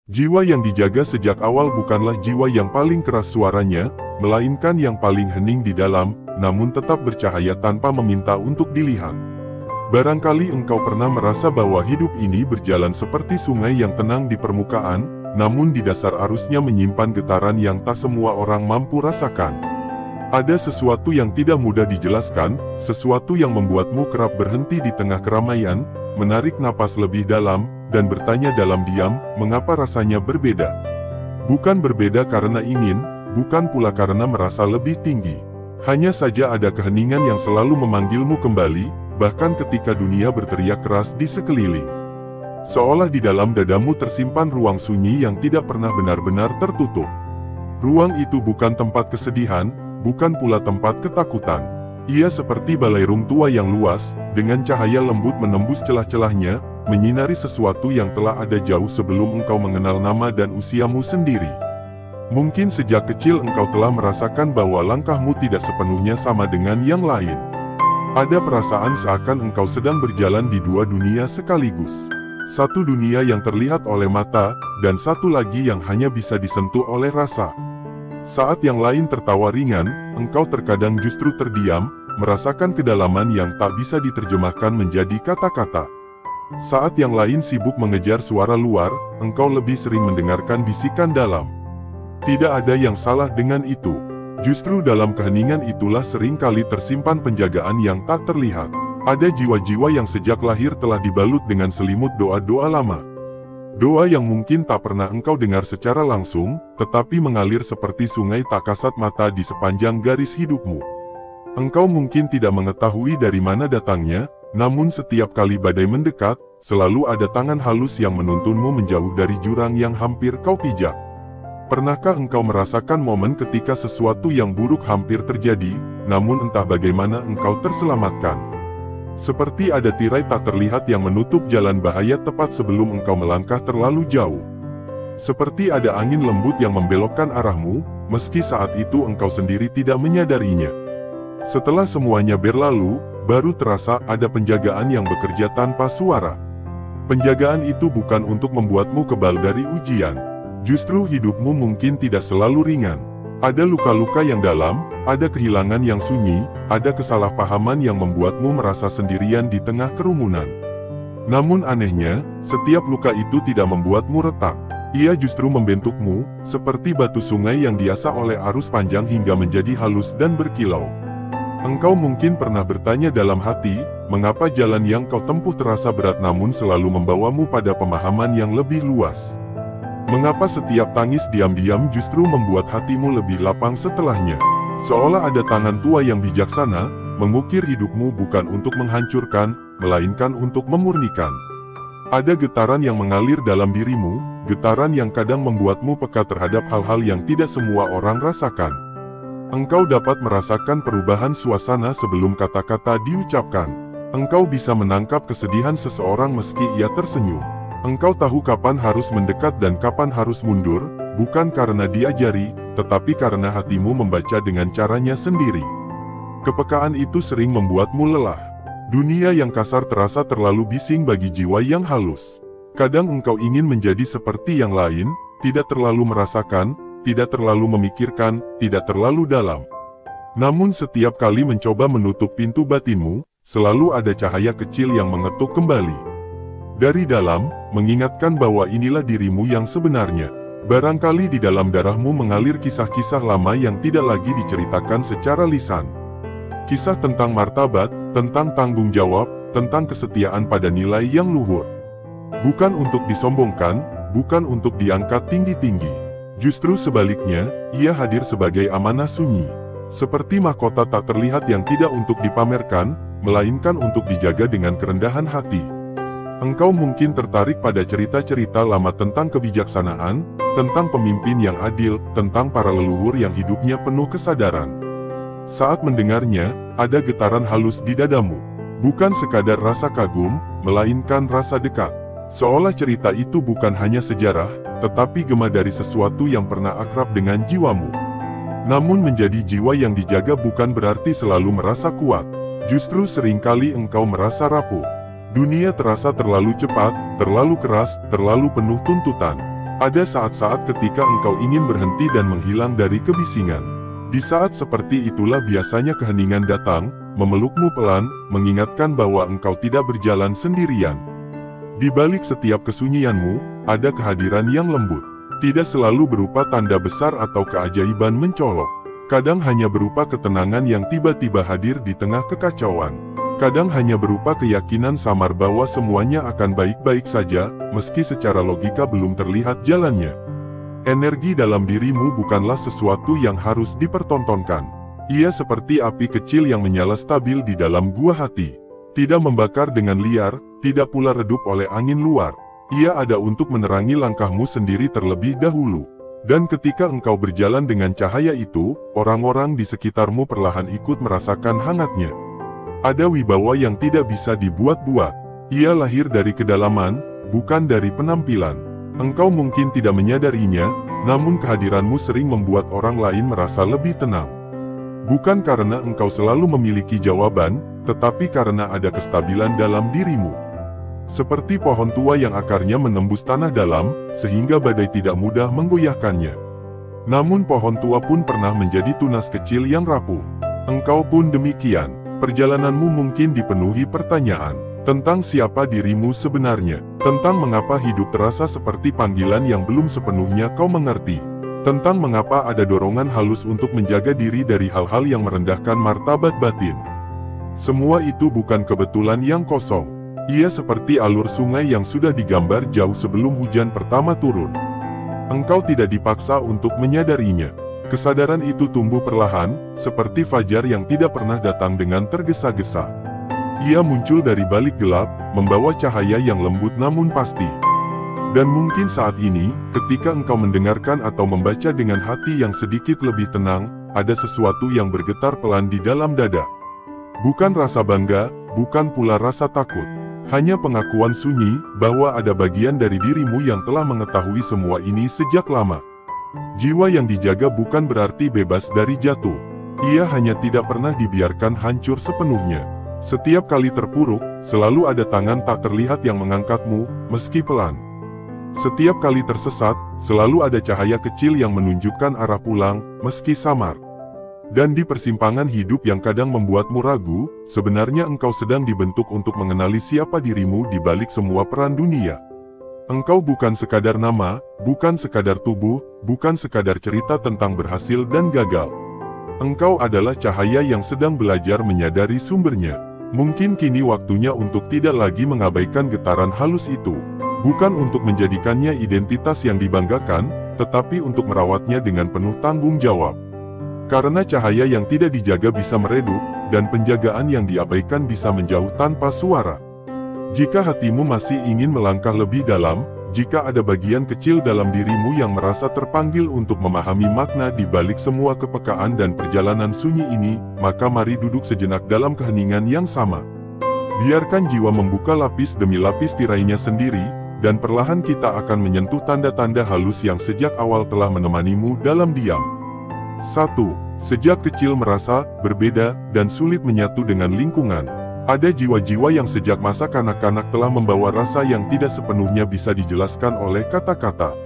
Jiwa yang dijaga sejak awal bukanlah jiwa yang paling keras suaranya, melainkan yang paling hening di dalam, namun tetap bercahaya tanpa meminta untuk dilihat. Barangkali engkau pernah merasa bahwa hidup ini berjalan seperti sungai yang tenang di permukaan, namun di dasar arusnya menyimpan getaran yang tak semua orang mampu rasakan. Ada sesuatu yang tidak mudah dijelaskan, sesuatu yang membuatmu kerap berhenti di tengah keramaian, menarik napas lebih dalam, dan bertanya dalam diam, mengapa rasanya berbeda? Bukan berbeda karena ingin, bukan pula karena merasa lebih tinggi. Hanya saja ada keheningan yang selalu memanggilmu kembali, bahkan ketika dunia berteriak keras di sekeliling. Seolah di dalam dadamu tersimpan ruang sunyi yang tidak pernah benar-benar tertutup. Ruang itu bukan tempat kesedihan, bukan pula tempat ketakutan. Ia seperti balairung tua yang luas, dengan cahaya lembut menembus celah-celahnya, menyinari sesuatu yang telah ada jauh sebelum engkau mengenal nama dan usiamu sendiri. Mungkin sejak kecil engkau telah merasakan bahwa langkahmu tidak sepenuhnya sama dengan yang lain. Ada perasaan seakan engkau sedang berjalan di dua dunia sekaligus. Satu dunia yang terlihat oleh mata, dan satu lagi yang hanya bisa disentuh oleh rasa. Saat yang lain tertawa ringan, engkau terkadang justru terdiam, merasakan kedalaman yang tak bisa diterjemahkan menjadi kata-kata. Saat yang lain sibuk mengejar suara luar, engkau lebih sering mendengarkan bisikan dalam. Tidak ada yang salah dengan itu. Justru dalam keheningan itulah seringkali tersimpan penjagaan yang tak terlihat. Ada jiwa-jiwa yang sejak lahir telah dibalut dengan selimut doa-doa lama. Doa yang mungkin tak pernah engkau dengar secara langsung, tetapi mengalir seperti sungai tak kasat mata di sepanjang garis hidupmu. Engkau mungkin tidak mengetahui dari mana datangnya, namun setiap kali badai mendekat, selalu ada tangan halus yang menuntunmu menjauh dari jurang yang hampir kau pijak. Pernahkah engkau merasakan momen ketika sesuatu yang buruk hampir terjadi, namun entah bagaimana engkau terselamatkan? Seperti ada tirai tak terlihat yang menutup jalan bahaya tepat sebelum engkau melangkah terlalu jauh. Seperti ada angin lembut yang membelokkan arahmu, meski saat itu engkau sendiri tidak menyadarinya. Setelah semuanya berlalu, baru terasa ada penjagaan yang bekerja tanpa suara. Penjagaan itu bukan untuk membuatmu kebal dari ujian. Justru hidupmu mungkin tidak selalu ringan. Ada luka-luka yang dalam, ada kehilangan yang sunyi, ada kesalahpahaman yang membuatmu merasa sendirian di tengah kerumunan. Namun anehnya, setiap luka itu tidak membuatmu retak. Ia justru membentukmu, seperti batu sungai yang diasah oleh arus panjang hingga menjadi halus dan berkilau. Engkau mungkin pernah bertanya dalam hati, mengapa jalan yang kau tempuh terasa berat namun selalu membawamu pada pemahaman yang lebih luas? Mengapa setiap tangis diam-diam justru membuat hatimu lebih lapang setelahnya? Seolah ada tangan tua yang bijaksana, mengukir hidupmu bukan untuk menghancurkan, melainkan untuk memurnikan. Ada getaran yang mengalir dalam dirimu, getaran yang kadang membuatmu peka terhadap hal-hal yang tidak semua orang rasakan. Engkau dapat merasakan perubahan suasana sebelum kata-kata diucapkan. Engkau bisa menangkap kesedihan seseorang meski ia tersenyum. Engkau tahu kapan harus mendekat dan kapan harus mundur, bukan karena diajari, tetapi karena hatimu membaca dengan caranya sendiri. Kepekaan itu sering membuatmu lelah. Dunia yang kasar terasa terlalu bising bagi jiwa yang halus. Kadang engkau ingin menjadi seperti yang lain, tidak terlalu merasakan, tidak terlalu memikirkan, tidak terlalu dalam. Namun setiap kali mencoba menutup pintu batinmu, selalu ada cahaya kecil yang mengetuk kembali. Dari dalam, mengingatkan bahwa inilah dirimu yang sebenarnya. Barangkali di dalam darahmu mengalir kisah-kisah lama yang tidak lagi diceritakan secara lisan. Kisah tentang martabat, tentang tanggung jawab, tentang kesetiaan pada nilai yang luhur. Bukan untuk disombongkan, bukan untuk diangkat tinggi-tinggi. Justru sebaliknya, ia hadir sebagai amanah sunyi. Seperti mahkota tak terlihat yang tidak untuk dipamerkan, melainkan untuk dijaga dengan kerendahan hati. Engkau mungkin tertarik pada cerita-cerita lama tentang kebijaksanaan, tentang pemimpin yang adil, tentang para leluhur yang hidupnya penuh kesadaran. Saat mendengarnya, ada getaran halus di dadamu. Bukan sekadar rasa kagum, melainkan rasa dekat. Seolah cerita itu bukan hanya sejarah, tetapi gema dari sesuatu yang pernah akrab dengan jiwamu. Namun menjadi jiwa yang dijaga bukan berarti selalu merasa kuat. Justru seringkali engkau merasa rapuh. Dunia terasa terlalu cepat, terlalu keras, terlalu penuh tuntutan. Ada saat-saat ketika engkau ingin berhenti dan menghilang dari kebisingan. Di saat seperti itulah biasanya keheningan datang, memelukmu pelan, mengingatkan bahwa engkau tidak berjalan sendirian. Di balik setiap kesunyianmu, ada kehadiran yang lembut. Tidak selalu berupa tanda besar atau keajaiban mencolok. Kadang hanya berupa ketenangan yang tiba-tiba hadir di tengah kekacauan. Kadang hanya berupa keyakinan samar bahwa semuanya akan baik-baik saja, meski secara logika belum terlihat jalannya. Energi dalam dirimu bukanlah sesuatu yang harus dipertontonkan. Ia seperti api kecil yang menyala stabil di dalam gua hati. Tidak membakar dengan liar, tidak pula redup oleh angin luar. Ia ada untuk menerangi langkahmu sendiri terlebih dahulu. Dan ketika engkau berjalan dengan cahaya itu, orang-orang di sekitarmu perlahan ikut merasakan hangatnya. Ada wibawa yang tidak bisa dibuat-buat. Ia lahir dari kedalaman, bukan dari penampilan. Engkau mungkin tidak menyadarinya, namun kehadiranmu sering membuat orang lain merasa lebih tenang. Bukan karena engkau selalu memiliki jawaban, tetapi karena ada kestabilan dalam dirimu. Seperti pohon tua yang akarnya menembus tanah dalam, sehingga badai tidak mudah menggoyahkannya. Namun pohon tua pun pernah menjadi tunas kecil yang rapuh. Engkau pun demikian. Perjalananmu mungkin dipenuhi pertanyaan tentang siapa dirimu sebenarnya, tentang mengapa hidup terasa seperti panggilan yang belum sepenuhnya kau mengerti, tentang mengapa ada dorongan halus untuk menjaga diri dari hal-hal yang merendahkan martabat batin. Semua itu bukan kebetulan yang kosong. Ia seperti alur sungai yang sudah digambar jauh sebelum hujan pertama turun. Engkau tidak dipaksa untuk menyadarinya. Kesadaran itu tumbuh perlahan, seperti fajar yang tidak pernah datang dengan tergesa-gesa. Ia muncul dari balik gelap, membawa cahaya yang lembut namun pasti. Dan mungkin saat ini, ketika engkau mendengarkan atau membaca dengan hati yang sedikit lebih tenang, ada sesuatu yang bergetar pelan di dalam dada. Bukan rasa bangga, bukan pula rasa takut. Hanya pengakuan sunyi, bahwa ada bagian dari dirimu yang telah mengetahui semua ini sejak lama. Jiwa yang dijaga bukan berarti bebas dari jatuh. Ia hanya tidak pernah dibiarkan hancur sepenuhnya. Setiap kali terpuruk, selalu ada tangan tak terlihat yang mengangkatmu, meski pelan. Setiap kali tersesat, selalu ada cahaya kecil yang menunjukkan arah pulang, meski samar. Dan di persimpangan hidup yang kadang membuatmu ragu, sebenarnya engkau sedang dibentuk untuk mengenali siapa dirimu di balik semua peran dunia. Engkau bukan sekadar nama, bukan sekadar tubuh, bukan sekadar cerita tentang berhasil dan gagal. Engkau adalah cahaya yang sedang belajar menyadari sumbernya. Mungkin kini waktunya untuk tidak lagi mengabaikan getaran halus itu. Bukan untuk menjadikannya identitas yang dibanggakan, tetapi untuk merawatnya dengan penuh tanggung jawab. Karena cahaya yang tidak dijaga bisa meredup, dan penjagaan yang diabaikan bisa menjauh tanpa suara. Jika hatimu masih ingin melangkah lebih dalam, jika ada bagian kecil dalam dirimu yang merasa terpanggil untuk memahami makna di balik semua kepekaan dan perjalanan sunyi ini, maka mari duduk sejenak dalam keheningan yang sama. Biarkan jiwa membuka lapis demi lapis tirainya sendiri, dan perlahan kita akan menyentuh tanda-tanda halus yang sejak awal telah menemanimu dalam diam. 1. Sejak kecil merasa berbeda dan sulit menyatu dengan lingkungan. Ada jiwa-jiwa yang sejak masa kanak-kanak telah membawa rasa yang tidak sepenuhnya bisa dijelaskan oleh kata-kata.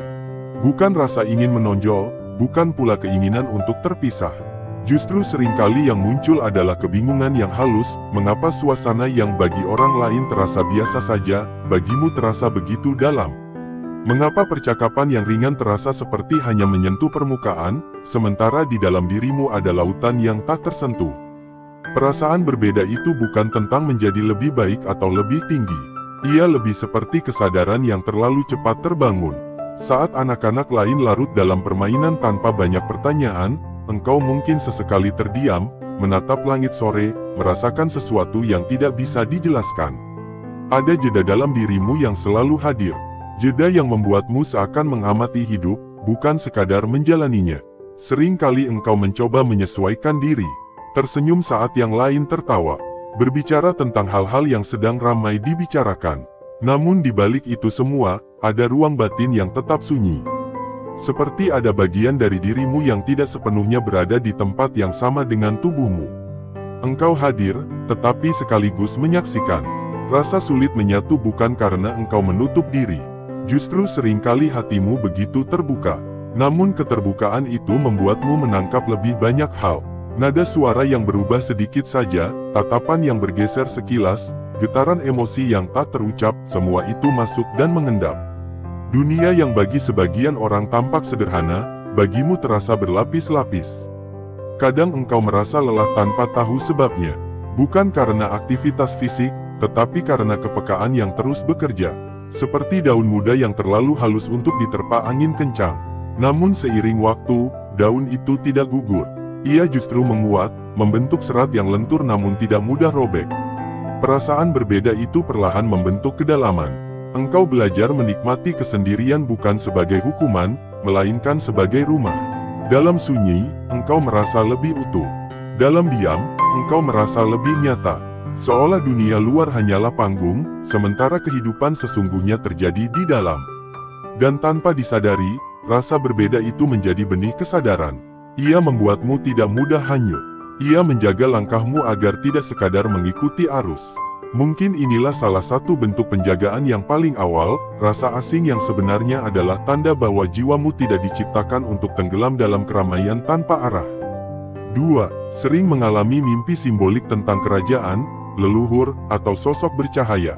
Bukan rasa ingin menonjol, bukan pula keinginan untuk terpisah. Justru seringkali yang muncul adalah kebingungan yang halus, mengapa suasana yang bagi orang lain terasa biasa saja, bagimu terasa begitu dalam. Mengapa percakapan yang ringan terasa seperti hanya menyentuh permukaan, sementara di dalam dirimu ada lautan yang tak tersentuh? Perasaan berbeda itu bukan tentang menjadi lebih baik atau lebih tinggi. Ia lebih seperti kesadaran yang terlalu cepat terbangun. Saat anak-anak lain larut dalam permainan tanpa banyak pertanyaan, engkau mungkin sesekali terdiam, menatap langit sore, merasakan sesuatu yang tidak bisa dijelaskan. Ada jeda dalam dirimu yang selalu hadir. Jeda yang membuatmu seakan mengamati hidup, bukan sekadar menjalaninya. Sering kali engkau mencoba menyesuaikan diri, tersenyum saat yang lain tertawa, berbicara tentang hal-hal yang sedang ramai dibicarakan. Namun di balik itu semua, ada ruang batin yang tetap sunyi. Seperti ada bagian dari dirimu yang tidak sepenuhnya berada di tempat yang sama dengan tubuhmu. Engkau hadir, tetapi sekaligus menyaksikan. Rasa sulit menyatu bukan karena engkau menutup diri. Justru seringkali hatimu begitu terbuka. Namun keterbukaan itu membuatmu menangkap lebih banyak hal. Nada suara yang berubah sedikit saja, tatapan yang bergeser sekilas, getaran emosi yang tak terucap, semua itu masuk dan mengendap. Dunia yang bagi sebagian orang tampak sederhana, bagimu terasa berlapis-lapis. Kadang engkau merasa lelah tanpa tahu sebabnya. Bukan karena aktivitas fisik, tetapi karena kepekaan yang terus bekerja. Seperti daun muda yang terlalu halus untuk diterpa angin kencang. Namun seiring waktu, daun itu tidak gugur. Ia justru menguat, membentuk serat yang lentur namun tidak mudah robek. Perasaan berbeda itu perlahan membentuk kedalaman. Engkau belajar menikmati kesendirian bukan sebagai hukuman, melainkan sebagai rumah. Dalam sunyi, engkau merasa lebih utuh. Dalam diam, engkau merasa lebih nyata. Seolah dunia luar hanyalah panggung, sementara kehidupan sesungguhnya terjadi di dalam. Dan tanpa disadari, rasa berbeda itu menjadi benih kesadaran. Ia membuatmu tidak mudah hanyut. Ia menjaga langkahmu agar tidak sekadar mengikuti arus. Mungkin inilah salah satu bentuk penjagaan yang paling awal, rasa asing yang sebenarnya adalah tanda bahwa jiwamu tidak diciptakan untuk tenggelam dalam keramaian tanpa arah. 2. Sering mengalami mimpi simbolik tentang kerajaan, leluhur, atau sosok bercahaya.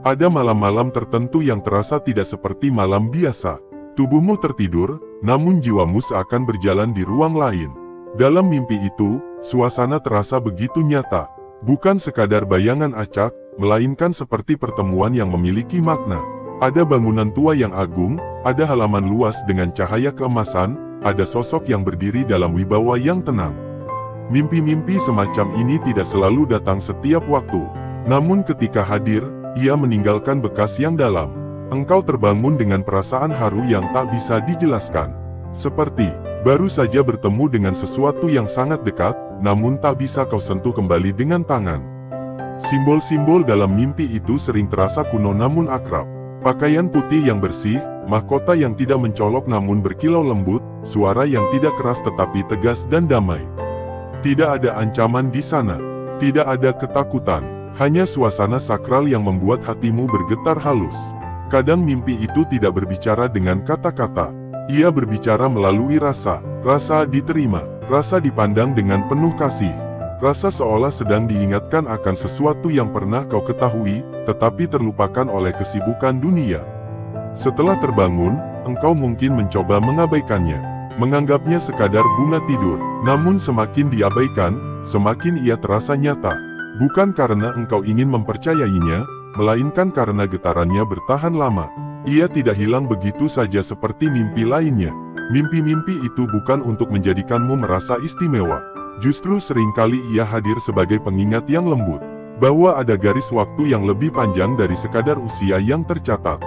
Ada malam-malam tertentu yang terasa tidak seperti malam biasa. Tubuhmu tertidur, namun jiwamu seakan berjalan di ruang lain. Dalam mimpi itu, suasana terasa begitu nyata. Bukan sekadar bayangan acak, melainkan seperti pertemuan yang memiliki makna. Ada bangunan tua yang agung, ada halaman luas dengan cahaya keemasan, ada sosok yang berdiri dalam wibawa yang tenang. Mimpi-mimpi semacam ini tidak selalu datang setiap waktu. Namun ketika hadir, ia meninggalkan bekas yang dalam. Engkau terbangun dengan perasaan haru yang tak bisa dijelaskan. Seperti baru saja bertemu dengan sesuatu yang sangat dekat, namun tak bisa kau sentuh kembali dengan tangan. Simbol-simbol dalam mimpi itu sering terasa kuno namun akrab. Pakaian putih yang bersih, mahkota yang tidak mencolok namun berkilau lembut, suara yang tidak keras tetapi tegas dan damai. Tidak ada ancaman di sana. Tidak ada ketakutan. Hanya suasana sakral yang membuat hatimu bergetar halus. Kadang mimpi itu tidak berbicara dengan kata-kata. Ia berbicara melalui rasa. Rasa diterima. Rasa dipandang dengan penuh kasih. Rasa seolah sedang diingatkan akan sesuatu yang pernah kau ketahui, tetapi terlupakan oleh kesibukan dunia. Setelah terbangun, engkau mungkin mencoba mengabaikannya. Menganggapnya sekadar bunga tidur. Namun semakin diabaikan, semakin ia terasa nyata. Bukan karena engkau ingin mempercayainya, melainkan karena getarannya bertahan lama. Ia tidak hilang begitu saja seperti mimpi lainnya. Mimpi-mimpi itu bukan untuk menjadikanmu merasa istimewa. Justru seringkali ia hadir sebagai pengingat yang lembut. Bahwa ada garis waktu yang lebih panjang dari sekadar usia yang tercatat.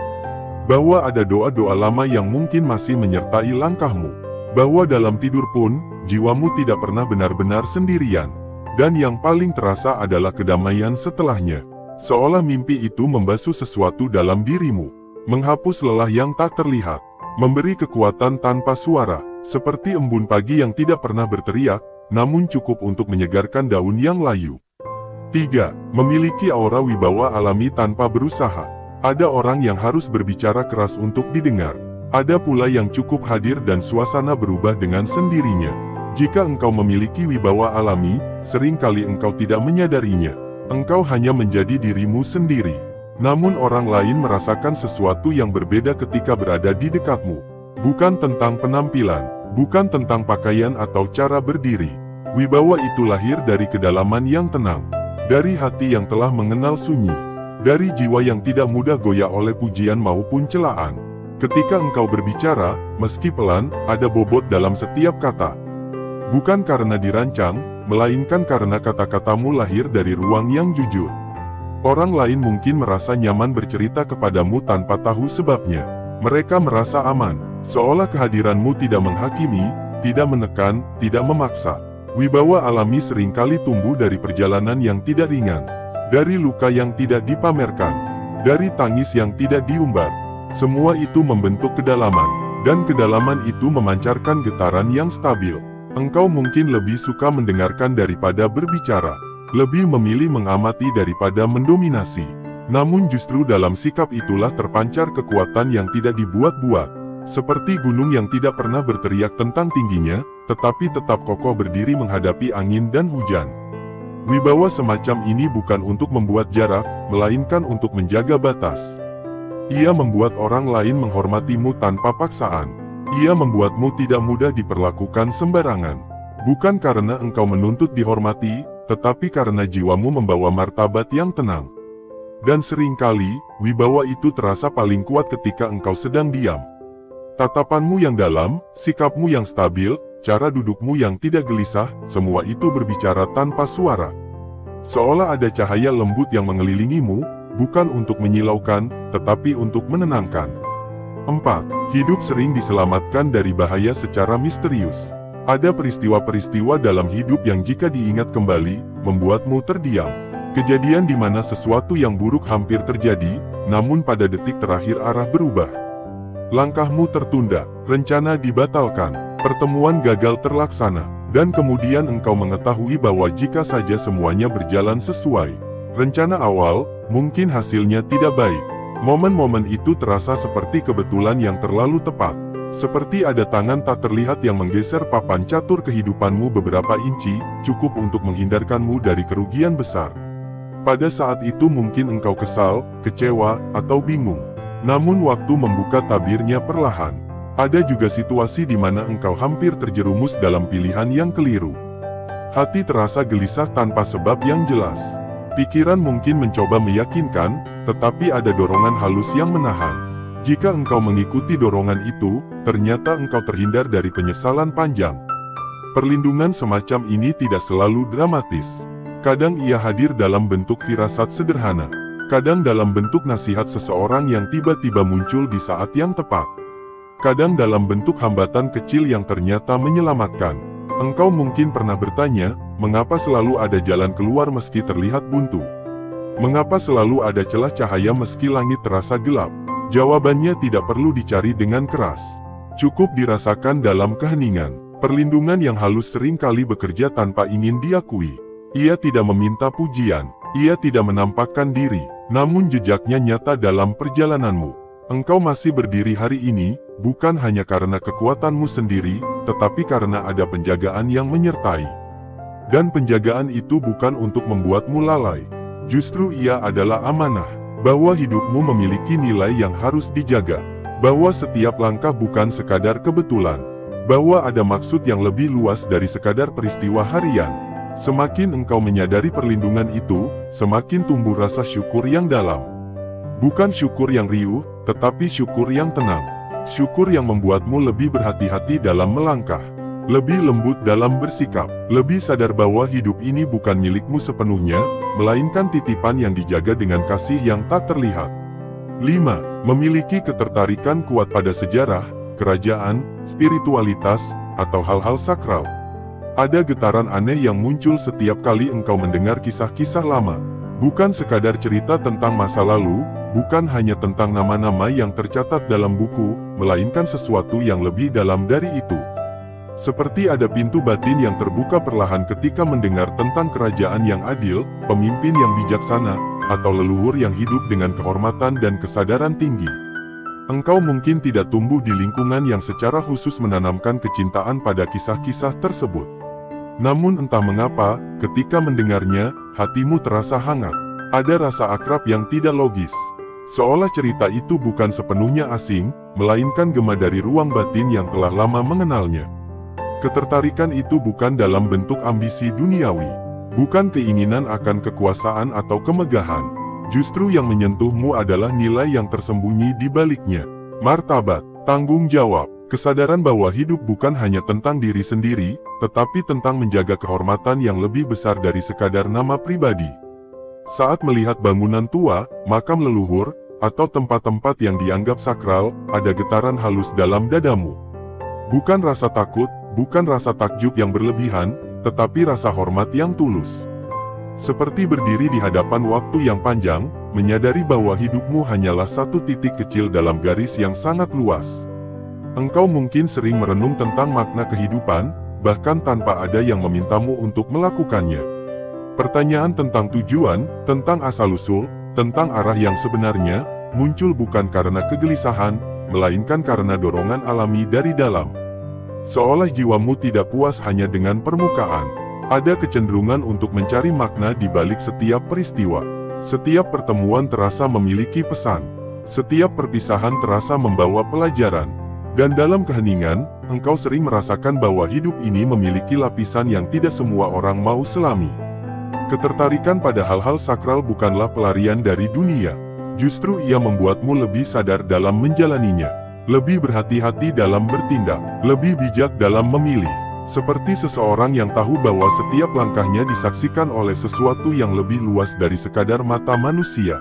Bahwa ada doa-doa lama yang mungkin masih menyertai langkahmu. Bahwa dalam tidur pun, jiwamu tidak pernah benar-benar sendirian. Dan yang paling terasa adalah kedamaian setelahnya. Seolah mimpi itu membasuh sesuatu dalam dirimu. Menghapus lelah yang tak terlihat. Memberi kekuatan tanpa suara. Seperti embun pagi yang tidak pernah berteriak, namun cukup untuk menyegarkan daun yang layu. 3. Memiliki aura wibawa alami tanpa berusaha. Ada orang yang harus berbicara keras untuk didengar. Ada pula yang cukup hadir dan suasana berubah dengan sendirinya. Jika engkau memiliki wibawa alami, seringkali engkau tidak menyadarinya. Engkau hanya menjadi dirimu sendiri. Namun orang lain merasakan sesuatu yang berbeda ketika berada di dekatmu. Bukan tentang penampilan, bukan tentang pakaian atau cara berdiri. Wibawa itu lahir dari kedalaman yang tenang. Dari hati yang telah mengenal sunyi. Dari jiwa yang tidak mudah goyah oleh pujian maupun celaan. Ketika engkau berbicara, meski pelan, ada bobot dalam setiap kata. Bukan karena dirancang, melainkan karena kata-katamu lahir dari ruang yang jujur. Orang lain mungkin merasa nyaman bercerita kepadamu tanpa tahu sebabnya. Mereka merasa aman, seolah kehadiranmu tidak menghakimi, tidak menekan, tidak memaksa. Wibawa alami seringkali tumbuh dari perjalanan yang tidak ringan. Dari luka yang tidak dipamerkan. Dari tangis yang tidak diumbar. Semua itu membentuk kedalaman, dan kedalaman itu memancarkan getaran yang stabil. Engkau mungkin lebih suka mendengarkan daripada berbicara, lebih memilih mengamati daripada mendominasi. Namun justru dalam sikap itulah terpancar kekuatan yang tidak dibuat-buat. Seperti gunung yang tidak pernah berteriak tentang tingginya, tetapi tetap kokoh berdiri menghadapi angin dan hujan. Wibawa semacam ini bukan untuk membuat jarak, melainkan untuk menjaga batas. Ia membuat orang lain menghormatimu tanpa paksaan. Ia membuatmu tidak mudah diperlakukan sembarangan. Bukan karena engkau menuntut dihormati, tetapi karena jiwamu membawa martabat yang tenang. Dan seringkali, wibawa itu terasa paling kuat ketika engkau sedang diam. Tatapanmu yang dalam, sikapmu yang stabil, cara dudukmu yang tidak gelisah, semua itu berbicara tanpa suara. Seolah ada cahaya lembut yang mengelilingimu, bukan untuk menyilaukan, tetapi untuk menenangkan. 4. Hidup sering diselamatkan dari bahaya secara misterius. Ada peristiwa-peristiwa dalam hidup yang jika diingat kembali, membuatmu terdiam. Kejadian di mana sesuatu yang buruk hampir terjadi, namun pada detik terakhir arah berubah. Langkahmu tertunda, rencana dibatalkan, pertemuan gagal terlaksana, dan kemudian engkau mengetahui bahwa jika saja semuanya berjalan sesuai rencana awal, mungkin hasilnya tidak baik. Momen-momen itu terasa seperti kebetulan yang terlalu tepat. Seperti ada tangan tak terlihat yang menggeser papan catur kehidupanmu beberapa inci, cukup untuk menghindarkanmu dari kerugian besar. Pada saat itu mungkin engkau kesal, kecewa, atau bingung. Namun waktu membuka tabirnya perlahan. Ada juga situasi di mana engkau hampir terjerumus dalam pilihan yang keliru. Hati terasa gelisah tanpa sebab yang jelas. Pikiran mungkin mencoba meyakinkan, tetapi ada dorongan halus yang menahan. Jika engkau mengikuti dorongan itu, ternyata engkau terhindar dari penyesalan panjang. Perlindungan semacam ini tidak selalu dramatis. Kadang ia hadir dalam bentuk firasat sederhana. Kadang dalam bentuk nasihat seseorang yang tiba-tiba muncul di saat yang tepat. Kadang dalam bentuk hambatan kecil yang ternyata menyelamatkan. Engkau mungkin pernah bertanya, mengapa selalu ada jalan keluar meski terlihat buntu? Mengapa selalu ada celah cahaya meski langit terasa gelap? Jawabannya tidak perlu dicari dengan keras. Cukup dirasakan dalam keheningan. Perlindungan yang halus seringkali bekerja tanpa ingin diakui. Ia tidak meminta pujian, ia tidak menampakkan diri, namun jejaknya nyata dalam perjalananmu. Engkau masih berdiri hari ini, bukan hanya karena kekuatanmu sendiri, tetapi karena ada penjagaan yang menyertai. Dan penjagaan itu bukan untuk membuatmu lalai. Justru ia adalah amanah, bahwa hidupmu memiliki nilai yang harus dijaga. Bahwa setiap langkah bukan sekadar kebetulan. Bahwa ada maksud yang lebih luas dari sekadar peristiwa harian. Semakin engkau menyadari perlindungan itu, semakin tumbuh rasa syukur yang dalam. Bukan syukur yang riuh, tetapi syukur yang tenang. Syukur yang membuatmu lebih berhati-hati dalam melangkah. Lebih lembut dalam bersikap. Lebih sadar bahwa hidup ini bukan milikmu sepenuhnya, melainkan titipan yang dijaga dengan kasih yang tak terlihat. 5. Memiliki ketertarikan kuat pada sejarah, kerajaan, spiritualitas, atau hal-hal sakral. Ada getaran aneh yang muncul setiap kali engkau mendengar kisah-kisah lama. Bukan sekadar cerita tentang masa lalu, bukan hanya tentang nama-nama yang tercatat dalam buku, melainkan sesuatu yang lebih dalam dari itu. Seperti ada pintu batin yang terbuka perlahan ketika mendengar tentang kerajaan yang adil, pemimpin yang bijaksana, atau leluhur yang hidup dengan kehormatan dan kesadaran tinggi. Engkau mungkin tidak tumbuh di lingkungan yang secara khusus menanamkan kecintaan pada kisah-kisah tersebut. Namun entah mengapa, ketika mendengarnya, hatimu terasa hangat. Ada rasa akrab yang tidak logis. Seolah cerita itu bukan sepenuhnya asing, melainkan gema dari ruang batin yang telah lama mengenalnya. Ketertarikan itu bukan dalam bentuk ambisi duniawi. Bukan keinginan akan kekuasaan atau kemegahan. Justru yang menyentuhmu adalah nilai yang tersembunyi di baliknya. Martabat, tanggung jawab. Kesadaran bahwa hidup bukan hanya tentang diri sendiri, tetapi tentang menjaga kehormatan yang lebih besar dari sekadar nama pribadi. Saat melihat bangunan tua, makam leluhur, atau tempat-tempat yang dianggap sakral, ada getaran halus dalam dadamu. Bukan rasa takut, bukan rasa takjub yang berlebihan, tetapi rasa hormat yang tulus. Seperti berdiri di hadapan waktu yang panjang, menyadari bahwa hidupmu hanyalah satu titik kecil dalam garis yang sangat luas. Engkau mungkin sering merenung tentang makna kehidupan, bahkan tanpa ada yang memintamu untuk melakukannya. Pertanyaan tentang tujuan, tentang asal-usul, tentang arah yang sebenarnya, muncul bukan karena kegelisahan, melainkan karena dorongan alami dari dalam. Seolah jiwamu tidak puas hanya dengan permukaan. Ada kecenderungan untuk mencari makna di balik setiap peristiwa. Setiap pertemuan terasa memiliki pesan. Setiap perpisahan terasa membawa pelajaran. Dan dalam keheningan, engkau sering merasakan bahwa hidup ini memiliki lapisan yang tidak semua orang mau selami. Ketertarikan pada hal-hal sakral bukanlah pelarian dari dunia. Justru ia membuatmu lebih sadar dalam menjalaninya. Lebih berhati-hati dalam bertindak. Lebih bijak dalam memilih. Seperti seseorang yang tahu bahwa setiap langkahnya disaksikan oleh sesuatu yang lebih luas dari sekadar mata manusia.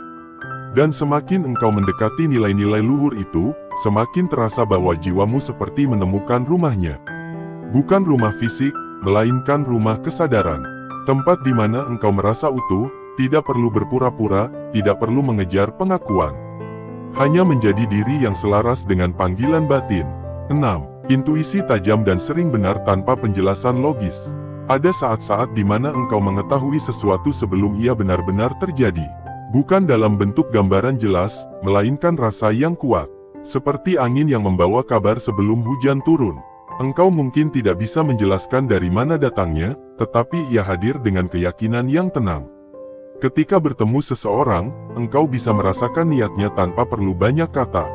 Dan semakin engkau mendekati nilai-nilai luhur itu, semakin terasa bahwa jiwamu seperti menemukan rumahnya. Bukan rumah fisik, melainkan rumah kesadaran. Tempat di mana engkau merasa utuh, tidak perlu berpura-pura, tidak perlu mengejar pengakuan. Hanya menjadi diri yang selaras dengan panggilan batin. 6. Intuisi tajam dan sering benar tanpa penjelasan logis. Ada saat-saat di mana engkau mengetahui sesuatu sebelum ia benar-benar terjadi. Bukan dalam bentuk gambaran jelas, melainkan rasa yang kuat. Seperti angin yang membawa kabar sebelum hujan turun. Engkau mungkin tidak bisa menjelaskan dari mana datangnya, tetapi ia hadir dengan keyakinan yang tenang. Ketika bertemu seseorang, engkau bisa merasakan niatnya tanpa perlu banyak kata.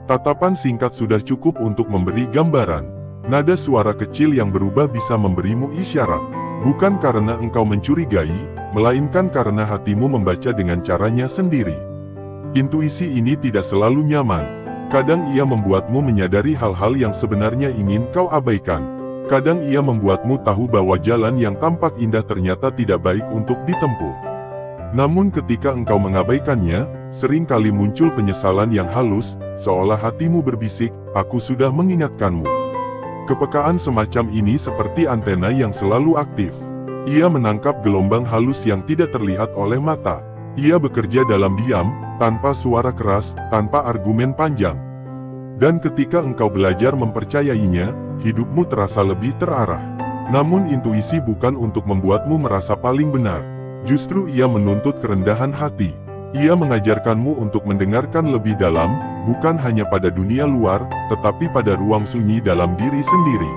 Tatapan singkat sudah cukup untuk memberi gambaran. Nada suara kecil yang berubah bisa memberimu isyarat. Bukan karena engkau mencurigai, melainkan karena hatimu membaca dengan caranya sendiri. Intuisi ini tidak selalu nyaman. Kadang ia membuatmu menyadari hal-hal yang sebenarnya ingin kau abaikan. Kadang ia membuatmu tahu bahwa jalan yang tampak indah ternyata tidak baik untuk ditempuh. Namun ketika engkau mengabaikannya, sering kali muncul penyesalan yang halus, seolah hatimu berbisik, "Aku sudah mengingatkanmu." Kepekaan semacam ini seperti antena yang selalu aktif. Ia menangkap gelombang halus yang tidak terlihat oleh mata. Ia bekerja dalam diam, tanpa suara keras, tanpa argumen panjang. Dan ketika engkau belajar mempercayainya, hidupmu terasa lebih terarah. Namun intuisi bukan untuk membuatmu merasa paling benar. Justru ia menuntut kerendahan hati. Ia mengajarkanmu untuk mendengarkan lebih dalam, bukan hanya pada dunia luar, tetapi pada ruang sunyi dalam diri sendiri.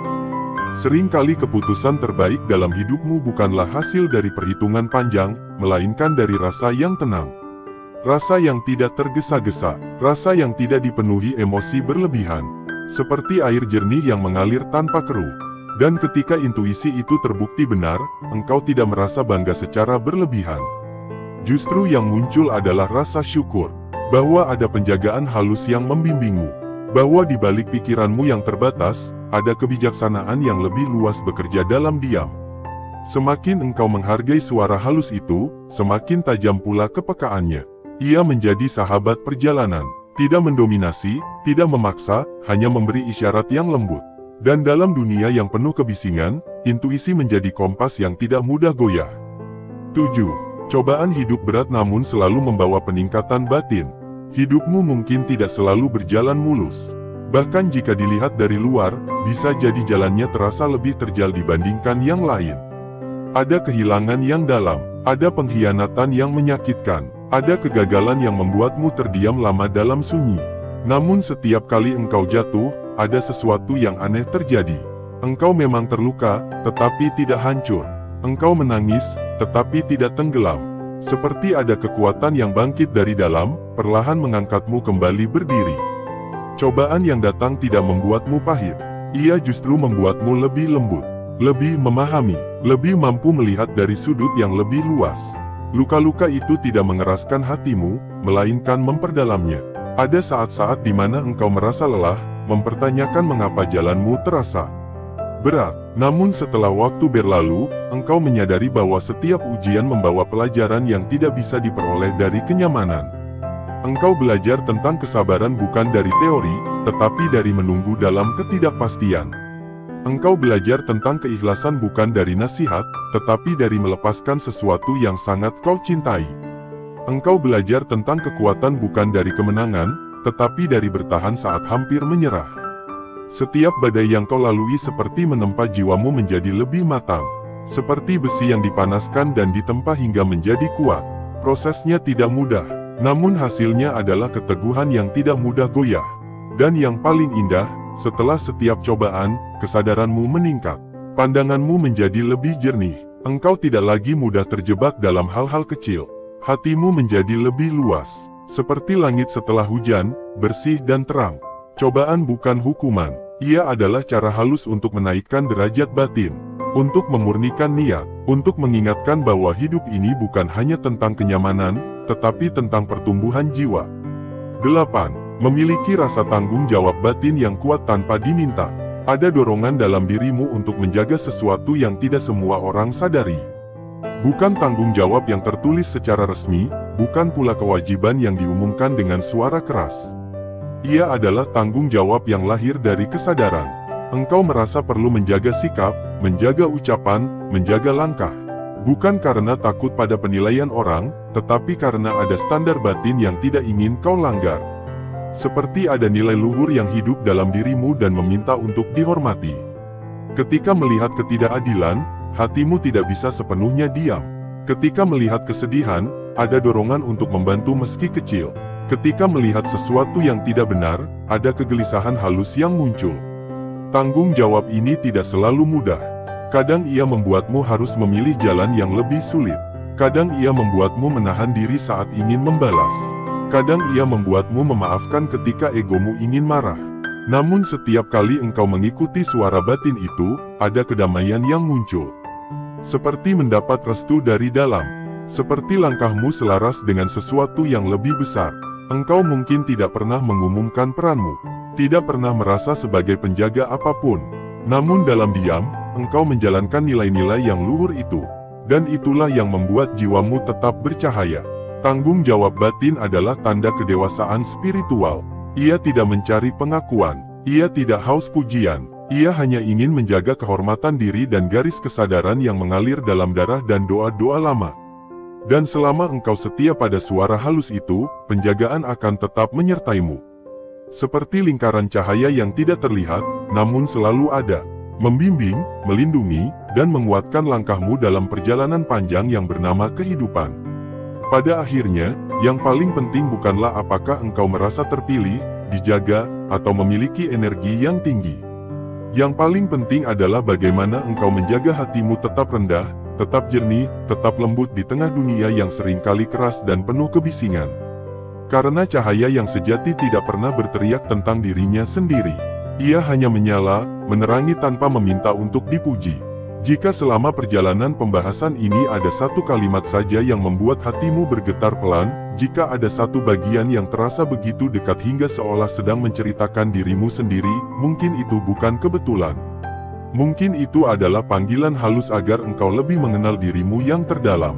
Seringkali keputusan terbaik dalam hidupmu bukanlah hasil dari perhitungan panjang, melainkan dari rasa yang tenang. Rasa yang tidak tergesa-gesa, rasa yang tidak dipenuhi emosi berlebihan. Seperti air jernih yang mengalir tanpa keruh. Dan ketika intuisi itu terbukti benar, engkau tidak merasa bangga secara berlebihan. Justru yang muncul adalah rasa syukur, bahwa ada penjagaan halus yang membimbingmu, bahwa di balik pikiranmu yang terbatas, ada kebijaksanaan yang lebih luas bekerja dalam diam. Semakin engkau menghargai suara halus itu, semakin tajam pula kepekaannya. Ia menjadi sahabat perjalanan, tidak mendominasi, tidak memaksa, hanya memberi isyarat yang lembut. Dan dalam dunia yang penuh kebisingan, intuisi menjadi kompas yang tidak mudah goyah. 7. Cobaan hidup berat namun selalu membawa peningkatan batin. Hidupmu mungkin tidak selalu berjalan mulus. Bahkan jika dilihat dari luar, bisa jadi jalannya terasa lebih terjal dibandingkan yang lain. Ada kehilangan yang dalam, ada pengkhianatan yang menyakitkan, ada kegagalan yang membuatmu terdiam lama dalam sunyi. Namun setiap kali engkau jatuh, ada sesuatu yang aneh terjadi. Engkau memang terluka, tetapi tidak hancur. Engkau menangis, tetapi tidak tenggelam. Seperti ada kekuatan yang bangkit dari dalam, perlahan mengangkatmu kembali berdiri. Cobaan yang datang tidak membuatmu pahit. Ia justru membuatmu lebih lembut, lebih memahami, lebih mampu melihat dari sudut yang lebih luas. Luka-luka itu tidak mengeraskan hatimu, melainkan memperdalamnya. Ada saat-saat di mana engkau merasa lelah, mempertanyakan mengapa jalanmu terasa berat. Namun setelah waktu berlalu, engkau menyadari bahwa setiap ujian membawa pelajaran yang tidak bisa diperoleh dari kenyamanan. Engkau belajar tentang kesabaran bukan dari teori, tetapi dari menunggu dalam ketidakpastian. Engkau belajar tentang keikhlasan bukan dari nasihat, tetapi dari melepaskan sesuatu yang sangat kau cintai. Engkau belajar tentang kekuatan bukan dari kemenangan, tetapi dari bertahan saat hampir menyerah. Setiap badai yang kau lalui seperti menempa jiwamu menjadi lebih matang. Seperti besi yang dipanaskan dan ditempa hingga menjadi kuat. Prosesnya tidak mudah, namun hasilnya adalah keteguhan yang tidak mudah goyah. Dan yang paling indah, setelah setiap cobaan, kesadaranmu meningkat. Pandanganmu menjadi lebih jernih. Engkau tidak lagi mudah terjebak dalam hal-hal kecil. Hatimu menjadi lebih luas, seperti langit setelah hujan, bersih dan terang. Cobaan bukan hukuman, ia adalah cara halus untuk menaikkan derajat batin, untuk memurnikan niat, untuk mengingatkan bahwa hidup ini bukan hanya tentang kenyamanan, tetapi tentang pertumbuhan jiwa. 8. Memiliki rasa tanggung jawab batin yang kuat tanpa diminta. Ada dorongan dalam dirimu untuk menjaga sesuatu yang tidak semua orang sadari. Bukan tanggung jawab yang tertulis secara resmi, bukan pula kewajiban yang diumumkan dengan suara keras. Ia adalah tanggung jawab yang lahir dari kesadaran. Engkau merasa perlu menjaga sikap, menjaga ucapan, menjaga langkah. Bukan karena takut pada penilaian orang, tetapi karena ada standar batin yang tidak ingin kau langgar. Seperti ada nilai luhur yang hidup dalam dirimu dan meminta untuk dihormati. Ketika melihat ketidakadilan, hatimu tidak bisa sepenuhnya diam. Ketika melihat kesedihan, ada dorongan untuk membantu meski kecil. Ketika melihat sesuatu yang tidak benar, ada kegelisahan halus yang muncul. Tanggung jawab ini tidak selalu mudah. Kadang ia membuatmu harus memilih jalan yang lebih sulit. Kadang ia membuatmu menahan diri saat ingin membalas. Kadang ia membuatmu memaafkan ketika egomu ingin marah. Namun setiap kali engkau mengikuti suara batin itu, ada kedamaian yang muncul. Seperti mendapat restu dari dalam. Seperti langkahmu selaras dengan sesuatu yang lebih besar. Engkau mungkin tidak pernah mengumumkan peranmu. Tidak pernah merasa sebagai penjaga apapun. Namun dalam diam, engkau menjalankan nilai-nilai yang luhur itu. Dan itulah yang membuat jiwamu tetap bercahaya. Tanggung jawab batin adalah tanda kedewasaan spiritual. Ia tidak mencari pengakuan. Ia tidak haus pujian. Ia hanya ingin menjaga kehormatan diri dan garis kesadaran yang mengalir dalam darah dan doa-doa lama. Dan selama engkau setia pada suara halus itu, penjagaan akan tetap menyertaimu. Seperti lingkaran cahaya yang tidak terlihat, namun selalu ada. Membimbing, melindungi, dan menguatkan langkahmu dalam perjalanan panjang yang bernama kehidupan. Pada akhirnya, yang paling penting bukanlah apakah engkau merasa terpilih, dijaga, atau memiliki energi yang tinggi. Yang paling penting adalah bagaimana engkau menjaga hatimu tetap rendah, tetap jernih, tetap lembut di tengah dunia yang seringkali keras dan penuh kebisingan. Karena cahaya yang sejati tidak pernah berteriak tentang dirinya sendiri. Ia hanya menyala, menerangi tanpa meminta untuk dipuji. Jika selama perjalanan pembahasan ini ada satu kalimat saja yang membuat hatimu bergetar pelan, jika ada satu bagian yang terasa begitu dekat hingga seolah sedang menceritakan dirimu sendiri, mungkin itu bukan kebetulan. Mungkin itu adalah panggilan halus agar engkau lebih mengenal dirimu yang terdalam.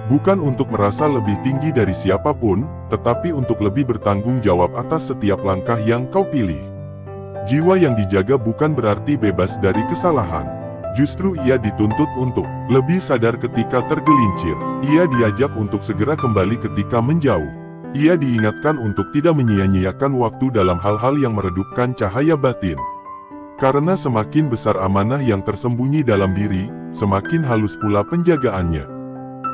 Bukan untuk merasa lebih tinggi dari siapapun, tetapi untuk lebih bertanggung jawab atas setiap langkah yang kau pilih. Jiwa yang dijaga bukan berarti bebas dari kesalahan. Justru ia dituntut untuk lebih sadar ketika tergelincir. Ia diajak untuk segera kembali ketika menjauh. Ia diingatkan untuk tidak menyia-nyiakan waktu dalam hal-hal yang meredupkan cahaya batin. Karena semakin besar amanah yang tersembunyi dalam diri, semakin halus pula penjagaannya.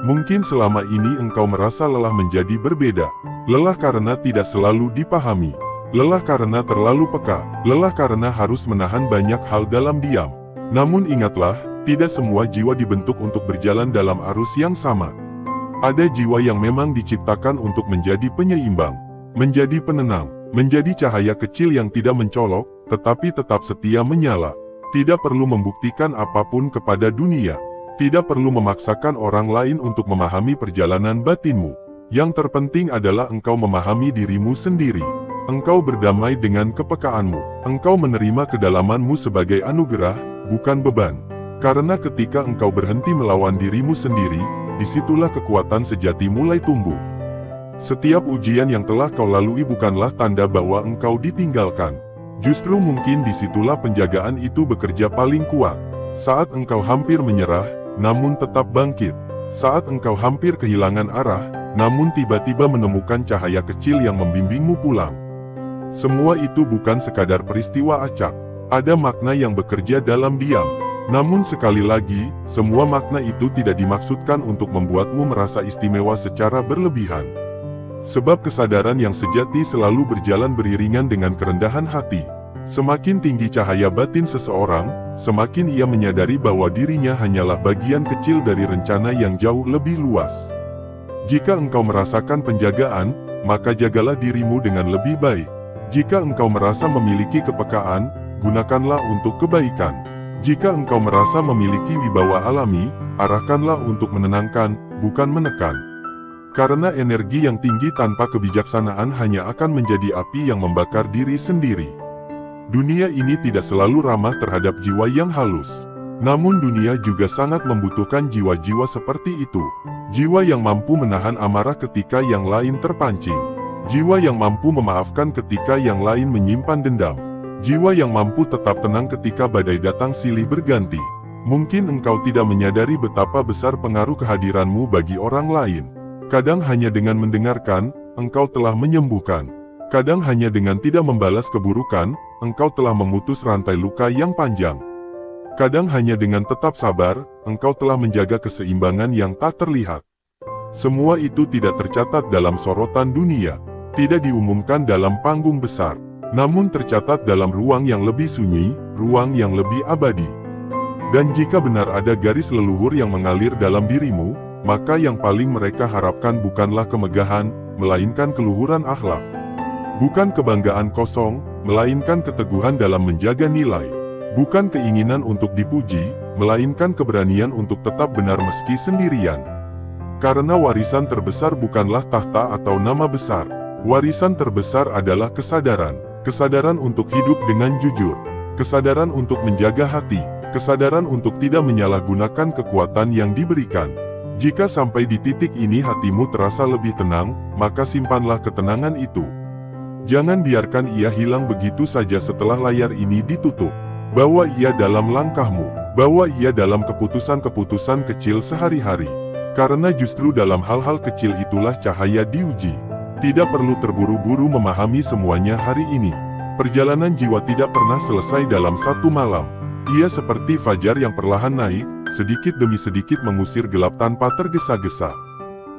Mungkin selama ini engkau merasa lelah menjadi berbeda. Lelah karena tidak selalu dipahami. Lelah karena terlalu peka. Lelah karena harus menahan banyak hal dalam diam. Namun ingatlah, tidak semua jiwa dibentuk untuk berjalan dalam arus yang sama. Ada jiwa yang memang diciptakan untuk menjadi penyeimbang, menjadi penenang, menjadi cahaya kecil yang tidak mencolok, tetapi tetap setia menyala. Tidak perlu membuktikan apapun kepada dunia. Tidak perlu memaksakan orang lain untuk memahami perjalanan batinmu. Yang terpenting adalah engkau memahami dirimu sendiri. Engkau berdamai dengan kepekaanmu. Engkau menerima kedalamanmu sebagai anugerah, bukan beban. Karena ketika engkau berhenti melawan dirimu sendiri, disitulah kekuatan sejati mulai tumbuh. Setiap ujian yang telah kau lalui bukanlah tanda bahwa engkau ditinggalkan. Justru mungkin disitulah penjagaan itu bekerja paling kuat. Saat engkau hampir menyerah, namun tetap bangkit. Saat engkau hampir kehilangan arah, namun tiba-tiba menemukan cahaya kecil yang membimbingmu pulang. Semua itu bukan sekadar peristiwa acak. Ada makna yang bekerja dalam diam. Namun sekali lagi, semua makna itu tidak dimaksudkan untuk membuatmu merasa istimewa secara berlebihan. Sebab kesadaran yang sejati selalu berjalan beriringan dengan kerendahan hati. Semakin tinggi cahaya batin seseorang, semakin ia menyadari bahwa dirinya hanyalah bagian kecil dari rencana yang jauh lebih luas. Jika engkau merasakan penjagaan, maka jagalah dirimu dengan lebih baik. Jika engkau merasa memiliki kepekaan, gunakanlah untuk kebaikan. Jika engkau merasa memiliki wibawa alami, arahkanlah untuk menenangkan, bukan menekan. Karena energi yang tinggi tanpa kebijaksanaan hanya akan menjadi api yang membakar diri sendiri. Dunia ini tidak selalu ramah terhadap jiwa yang halus. Namun dunia juga sangat membutuhkan jiwa-jiwa seperti itu. Jiwa yang mampu menahan amarah ketika yang lain terpancing. Jiwa yang mampu memaafkan ketika yang lain menyimpan dendam. Jiwa yang mampu tetap tenang ketika badai datang silih berganti. Mungkin engkau tidak menyadari betapa besar pengaruh kehadiranmu bagi orang lain. Kadang hanya dengan mendengarkan, engkau telah menyembuhkan. Kadang hanya dengan tidak membalas keburukan, engkau telah memutus rantai luka yang panjang. Kadang hanya dengan tetap sabar, engkau telah menjaga keseimbangan yang tak terlihat. Semua itu tidak tercatat dalam sorotan dunia, tidak diumumkan dalam panggung besar, namun tercatat dalam ruang yang lebih sunyi, ruang yang lebih abadi. Dan jika benar ada garis leluhur yang mengalir dalam dirimu, maka yang paling mereka harapkan bukanlah kemegahan, melainkan keluhuran akhlak. Bukan kebanggaan kosong, melainkan keteguhan dalam menjaga nilai. Bukan keinginan untuk dipuji, melainkan keberanian untuk tetap benar meski sendirian. Karena warisan terbesar bukanlah tahta atau nama besar. Warisan terbesar adalah kesadaran. Kesadaran untuk hidup dengan jujur. Kesadaran untuk menjaga hati. Kesadaran untuk tidak menyalahgunakan kekuatan yang diberikan. Jika sampai di titik ini hatimu terasa lebih tenang, maka simpanlah ketenangan itu. Jangan biarkan ia hilang begitu saja setelah layar ini ditutup. Bawa ia dalam langkahmu. Bawa ia dalam keputusan-keputusan kecil sehari-hari. Karena justru dalam hal-hal kecil itulah cahaya diuji. Tidak perlu terburu-buru memahami semuanya hari ini. Perjalanan jiwa tidak pernah selesai dalam satu malam. Ia seperti fajar yang perlahan naik, sedikit demi sedikit mengusir gelap tanpa tergesa-gesa.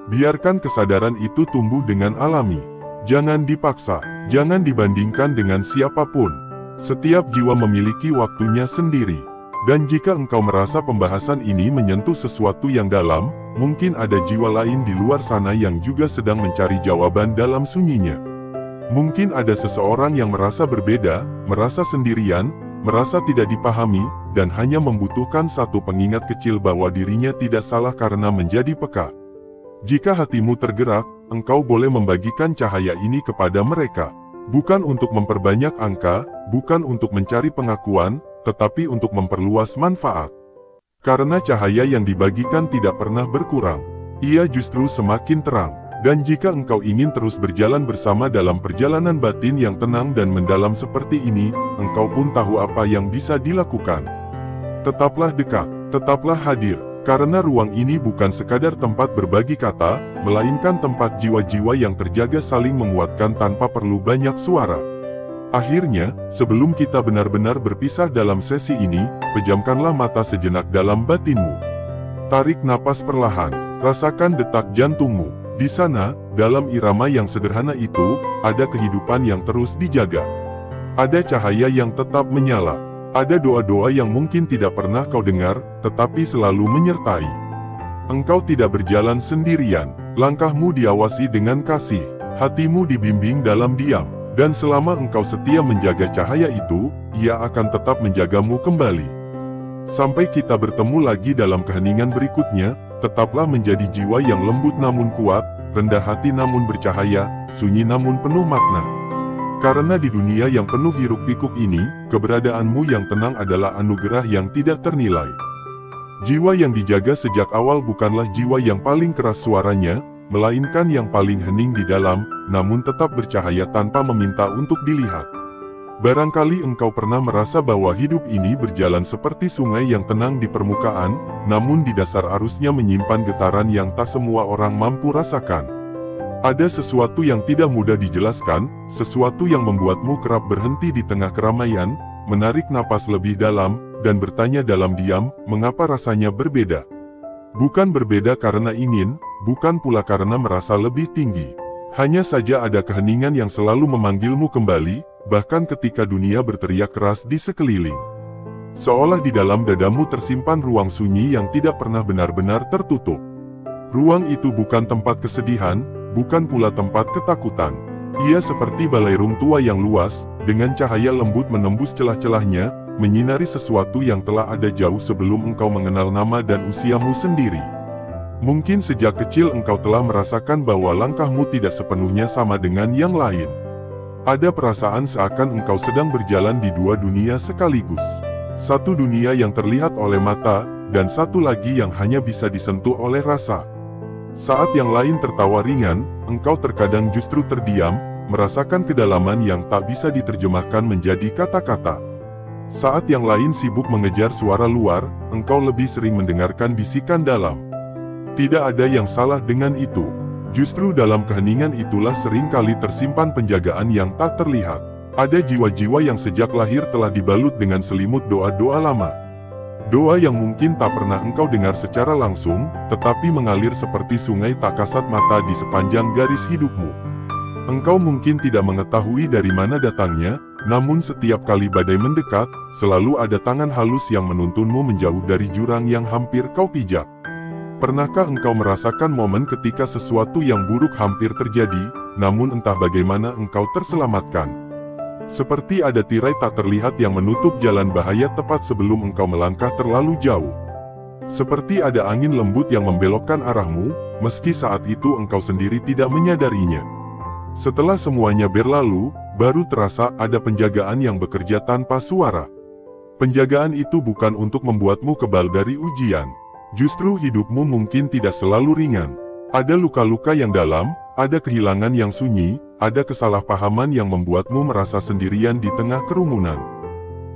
Biarkan kesadaran itu tumbuh dengan alami. Jangan dipaksa, jangan dibandingkan dengan siapapun. Setiap jiwa memiliki waktunya sendiri. Dan jika engkau merasa pembahasan ini menyentuh sesuatu yang dalam, mungkin ada jiwa lain di luar sana yang juga sedang mencari jawaban dalam sunyinya. Mungkin ada seseorang yang merasa berbeda, merasa sendirian, merasa tidak dipahami, dan hanya membutuhkan satu pengingat kecil bahwa dirinya tidak salah karena menjadi peka. Jika hatimu tergerak, engkau boleh membagikan cahaya ini kepada mereka. Bukan untuk memperbanyak angka, bukan untuk mencari pengakuan, tetapi untuk memperluas manfaat. Karena cahaya yang dibagikan tidak pernah berkurang. Ia justru semakin terang. Dan jika engkau ingin terus berjalan bersama dalam perjalanan batin yang tenang dan mendalam seperti ini, engkau pun tahu apa yang bisa dilakukan. Tetaplah dekat, tetaplah hadir, karena ruang ini bukan sekadar tempat berbagi kata, melainkan tempat jiwa-jiwa yang terjaga saling menguatkan tanpa perlu banyak suara. Akhirnya, sebelum kita benar-benar berpisah dalam sesi ini, pejamkanlah mata sejenak dalam batinmu. Tarik napas perlahan, rasakan detak jantungmu. Di sana, dalam irama yang sederhana itu, ada kehidupan yang terus dijaga. Ada cahaya yang tetap menyala. Ada doa-doa yang mungkin tidak pernah kau dengar, tetapi selalu menyertai. Engkau tidak berjalan sendirian, langkahmu diawasi dengan kasih, hatimu dibimbing dalam diam. Dan selama engkau setia menjaga cahaya itu, ia akan tetap menjagamu kembali. Sampai kita bertemu lagi dalam keheningan berikutnya, tetaplah menjadi jiwa yang lembut namun kuat, rendah hati namun bercahaya, sunyi namun penuh makna. Karena di dunia yang penuh hiruk-pikuk ini, keberadaanmu yang tenang adalah anugerah yang tidak ternilai. Jiwa yang dijaga sejak awal bukanlah jiwa yang paling keras suaranya, melainkan yang paling hening di dalam, namun tetap bercahaya tanpa meminta untuk dilihat. Barangkali engkau pernah merasa bahwa hidup ini berjalan seperti sungai yang tenang di permukaan, namun di dasar arusnya menyimpan getaran yang tak semua orang mampu rasakan. Ada sesuatu yang tidak mudah dijelaskan, sesuatu yang membuatmu kerap berhenti di tengah keramaian, menarik napas lebih dalam, dan bertanya dalam diam, mengapa rasanya berbeda. Bukan berbeda karena ingin, bukan pula karena merasa lebih tinggi. Hanya saja ada keheningan yang selalu memanggilmu kembali, bahkan ketika dunia berteriak keras di sekeliling. Seolah di dalam dadamu tersimpan ruang sunyi yang tidak pernah benar-benar tertutup. Ruang itu bukan tempat kesedihan, bukan pula tempat ketakutan. Ia seperti balairung tua yang luas, dengan cahaya lembut menembus celah-celahnya, menyinari sesuatu yang telah ada jauh sebelum engkau mengenal nama dan usiamu sendiri. Mungkin sejak kecil engkau telah merasakan bahwa langkahmu tidak sepenuhnya sama dengan yang lain. Ada perasaan seakan engkau sedang berjalan di dua dunia sekaligus. Satu dunia yang terlihat oleh mata, dan satu lagi yang hanya bisa disentuh oleh rasa. Saat yang lain tertawa ringan, engkau terkadang justru terdiam, merasakan kedalaman yang tak bisa diterjemahkan menjadi kata-kata. Saat yang lain sibuk mengejar suara luar, engkau lebih sering mendengarkan bisikan dalam. Tidak ada yang salah dengan itu. Justru dalam keheningan itulah seringkali tersimpan penjagaan yang tak terlihat. Ada jiwa-jiwa yang sejak lahir telah dibalut dengan selimut doa-doa lama. Doa yang mungkin tak pernah engkau dengar secara langsung, tetapi mengalir seperti sungai tak kasat mata di sepanjang garis hidupmu. Engkau mungkin tidak mengetahui dari mana datangnya, namun setiap kali badai mendekat, selalu ada tangan halus yang menuntunmu menjauh dari jurang yang hampir kau pijak. Pernahkah engkau merasakan momen ketika sesuatu yang buruk hampir terjadi, namun entah bagaimana engkau terselamatkan? Seperti ada tirai tak terlihat yang menutup jalan bahaya tepat sebelum engkau melangkah terlalu jauh. Seperti ada angin lembut yang membelokkan arahmu, meski saat itu engkau sendiri tidak menyadarinya. Setelah semuanya berlalu, baru terasa ada penjagaan yang bekerja tanpa suara. Penjagaan itu bukan untuk membuatmu kebal dari ujian. Justru hidupmu mungkin tidak selalu ringan. Ada luka-luka yang dalam, ada kehilangan yang sunyi, ada kesalahpahaman yang membuatmu merasa sendirian di tengah kerumunan.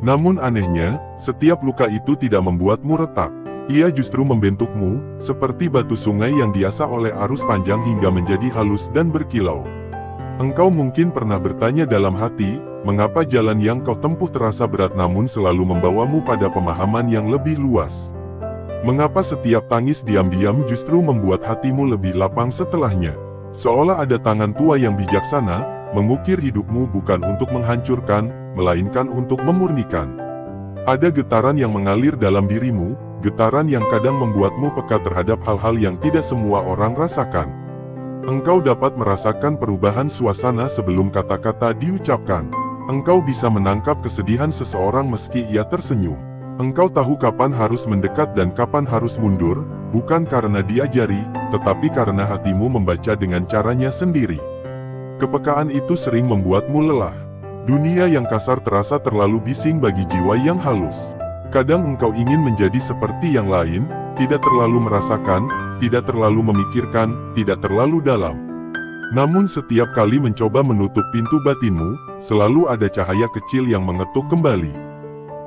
Namun anehnya, setiap luka itu tidak membuatmu retak. Ia justru membentukmu, seperti batu sungai yang diasah oleh arus panjang hingga menjadi halus dan berkilau. Engkau mungkin pernah bertanya dalam hati, mengapa jalan yang kau tempuh terasa berat namun selalu membawamu pada pemahaman yang lebih luas? Mengapa setiap tangis diam-diam justru membuat hatimu lebih lapang setelahnya? Seolah ada tangan tua yang bijaksana, mengukir hidupmu bukan untuk menghancurkan, melainkan untuk memurnikan. Ada getaran yang mengalir dalam dirimu, getaran yang kadang membuatmu peka terhadap hal-hal yang tidak semua orang rasakan. Engkau dapat merasakan perubahan suasana sebelum kata-kata diucapkan. Engkau bisa menangkap kesedihan seseorang meski ia tersenyum. Engkau tahu kapan harus mendekat dan kapan harus mundur, bukan karena diajari, tetapi karena hatimu membaca dengan caranya sendiri. Kepekaan itu sering membuatmu lelah. Dunia yang kasar terasa terlalu bising bagi jiwa yang halus. Kadang engkau ingin menjadi seperti yang lain, tidak terlalu merasakan, tidak terlalu memikirkan, tidak terlalu dalam. Namun setiap kali mencoba menutup pintu batinmu, selalu ada cahaya kecil yang mengetuk kembali.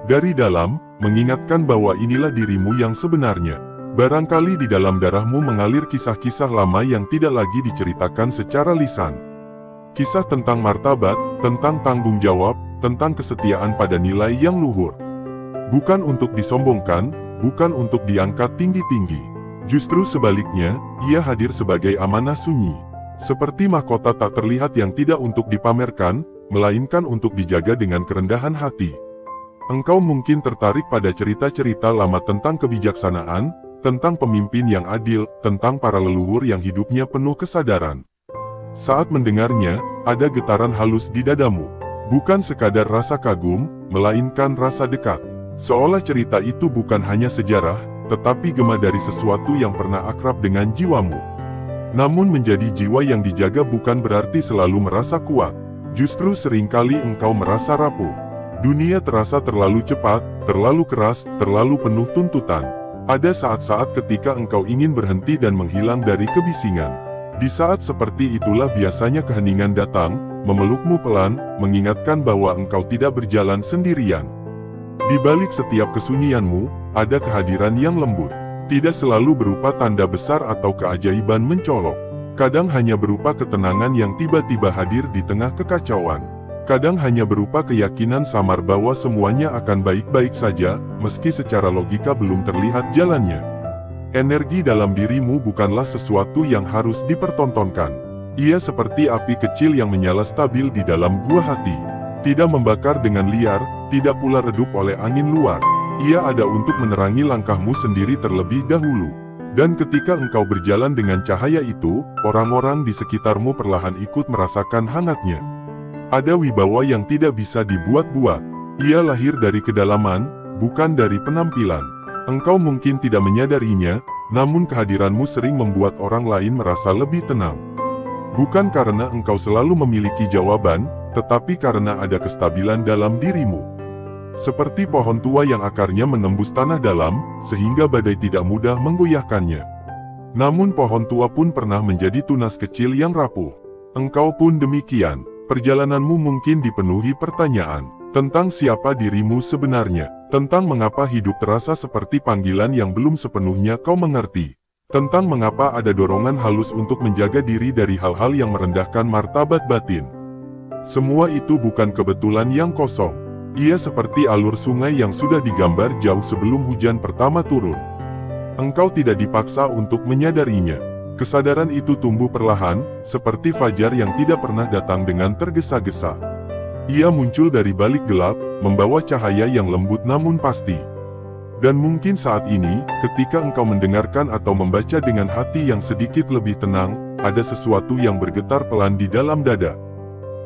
Dari dalam, mengingatkan bahwa inilah dirimu yang sebenarnya. Barangkali di dalam darahmu mengalir kisah-kisah lama yang tidak lagi diceritakan secara lisan. Kisah tentang martabat, tentang tanggung jawab, tentang kesetiaan pada nilai yang luhur. Bukan untuk disombongkan, bukan untuk diangkat tinggi-tinggi. Justru sebaliknya, ia hadir sebagai amanah sunyi. Seperti mahkota tak terlihat yang tidak untuk dipamerkan, melainkan untuk dijaga dengan kerendahan hati. Engkau mungkin tertarik pada cerita-cerita lama tentang kebijaksanaan, tentang pemimpin yang adil, tentang para leluhur yang hidupnya penuh kesadaran. Saat mendengarnya, ada getaran halus di dadamu. Bukan sekadar rasa kagum, melainkan rasa dekat. Seolah cerita itu bukan hanya sejarah, tetapi gema dari sesuatu yang pernah akrab dengan jiwamu. Namun menjadi jiwa yang dijaga bukan berarti selalu merasa kuat. Justru seringkali engkau merasa rapuh. Dunia terasa terlalu cepat, terlalu keras, terlalu penuh tuntutan. Ada saat-saat ketika engkau ingin berhenti dan menghilang dari kebisingan. Di saat seperti itulah biasanya keheningan datang, memelukmu pelan, mengingatkan bahwa engkau tidak berjalan sendirian. Di balik setiap kesunyianmu, ada kehadiran yang lembut. Tidak selalu berupa tanda besar atau keajaiban mencolok. Kadang hanya berupa ketenangan yang tiba-tiba hadir di tengah kekacauan. Kadang hanya berupa keyakinan samar bahwa semuanya akan baik-baik saja, meski secara logika belum terlihat jalannya. Energi dalam dirimu bukanlah sesuatu yang harus dipertontonkan. Ia seperti api kecil yang menyala stabil di dalam gua hati. Tidak membakar dengan liar, tidak pula redup oleh angin luar. Ia ada untuk menerangi langkahmu sendiri terlebih dahulu. Dan ketika engkau berjalan dengan cahaya itu, orang-orang di sekitarmu perlahan ikut merasakan hangatnya. Ada wibawa yang tidak bisa dibuat-buat. Ia lahir dari kedalaman, bukan dari penampilan. Engkau mungkin tidak menyadarinya, namun kehadiranmu sering membuat orang lain merasa lebih tenang. Bukan karena engkau selalu memiliki jawaban, tetapi karena ada kestabilan dalam dirimu. Seperti pohon tua yang akarnya menembus tanah dalam, sehingga badai tidak mudah menggoyahkannya. Namun pohon tua pun pernah menjadi tunas kecil yang rapuh. Engkau pun demikian. Perjalananmu mungkin dipenuhi pertanyaan tentang siapa dirimu sebenarnya, tentang mengapa hidup terasa seperti panggilan yang belum sepenuhnya kau mengerti, tentang mengapa ada dorongan halus untuk menjaga diri dari hal-hal yang merendahkan martabat batin. Semua itu bukan kebetulan yang kosong. Ia seperti alur sungai yang sudah digambar jauh sebelum hujan pertama turun. Engkau tidak dipaksa untuk menyadarinya. Kesadaran itu tumbuh perlahan, seperti fajar yang tidak pernah datang dengan tergesa-gesa. Ia muncul dari balik gelap, membawa cahaya yang lembut namun pasti. Dan mungkin saat ini, ketika engkau mendengarkan atau membaca dengan hati yang sedikit lebih tenang, ada sesuatu yang bergetar pelan di dalam dada.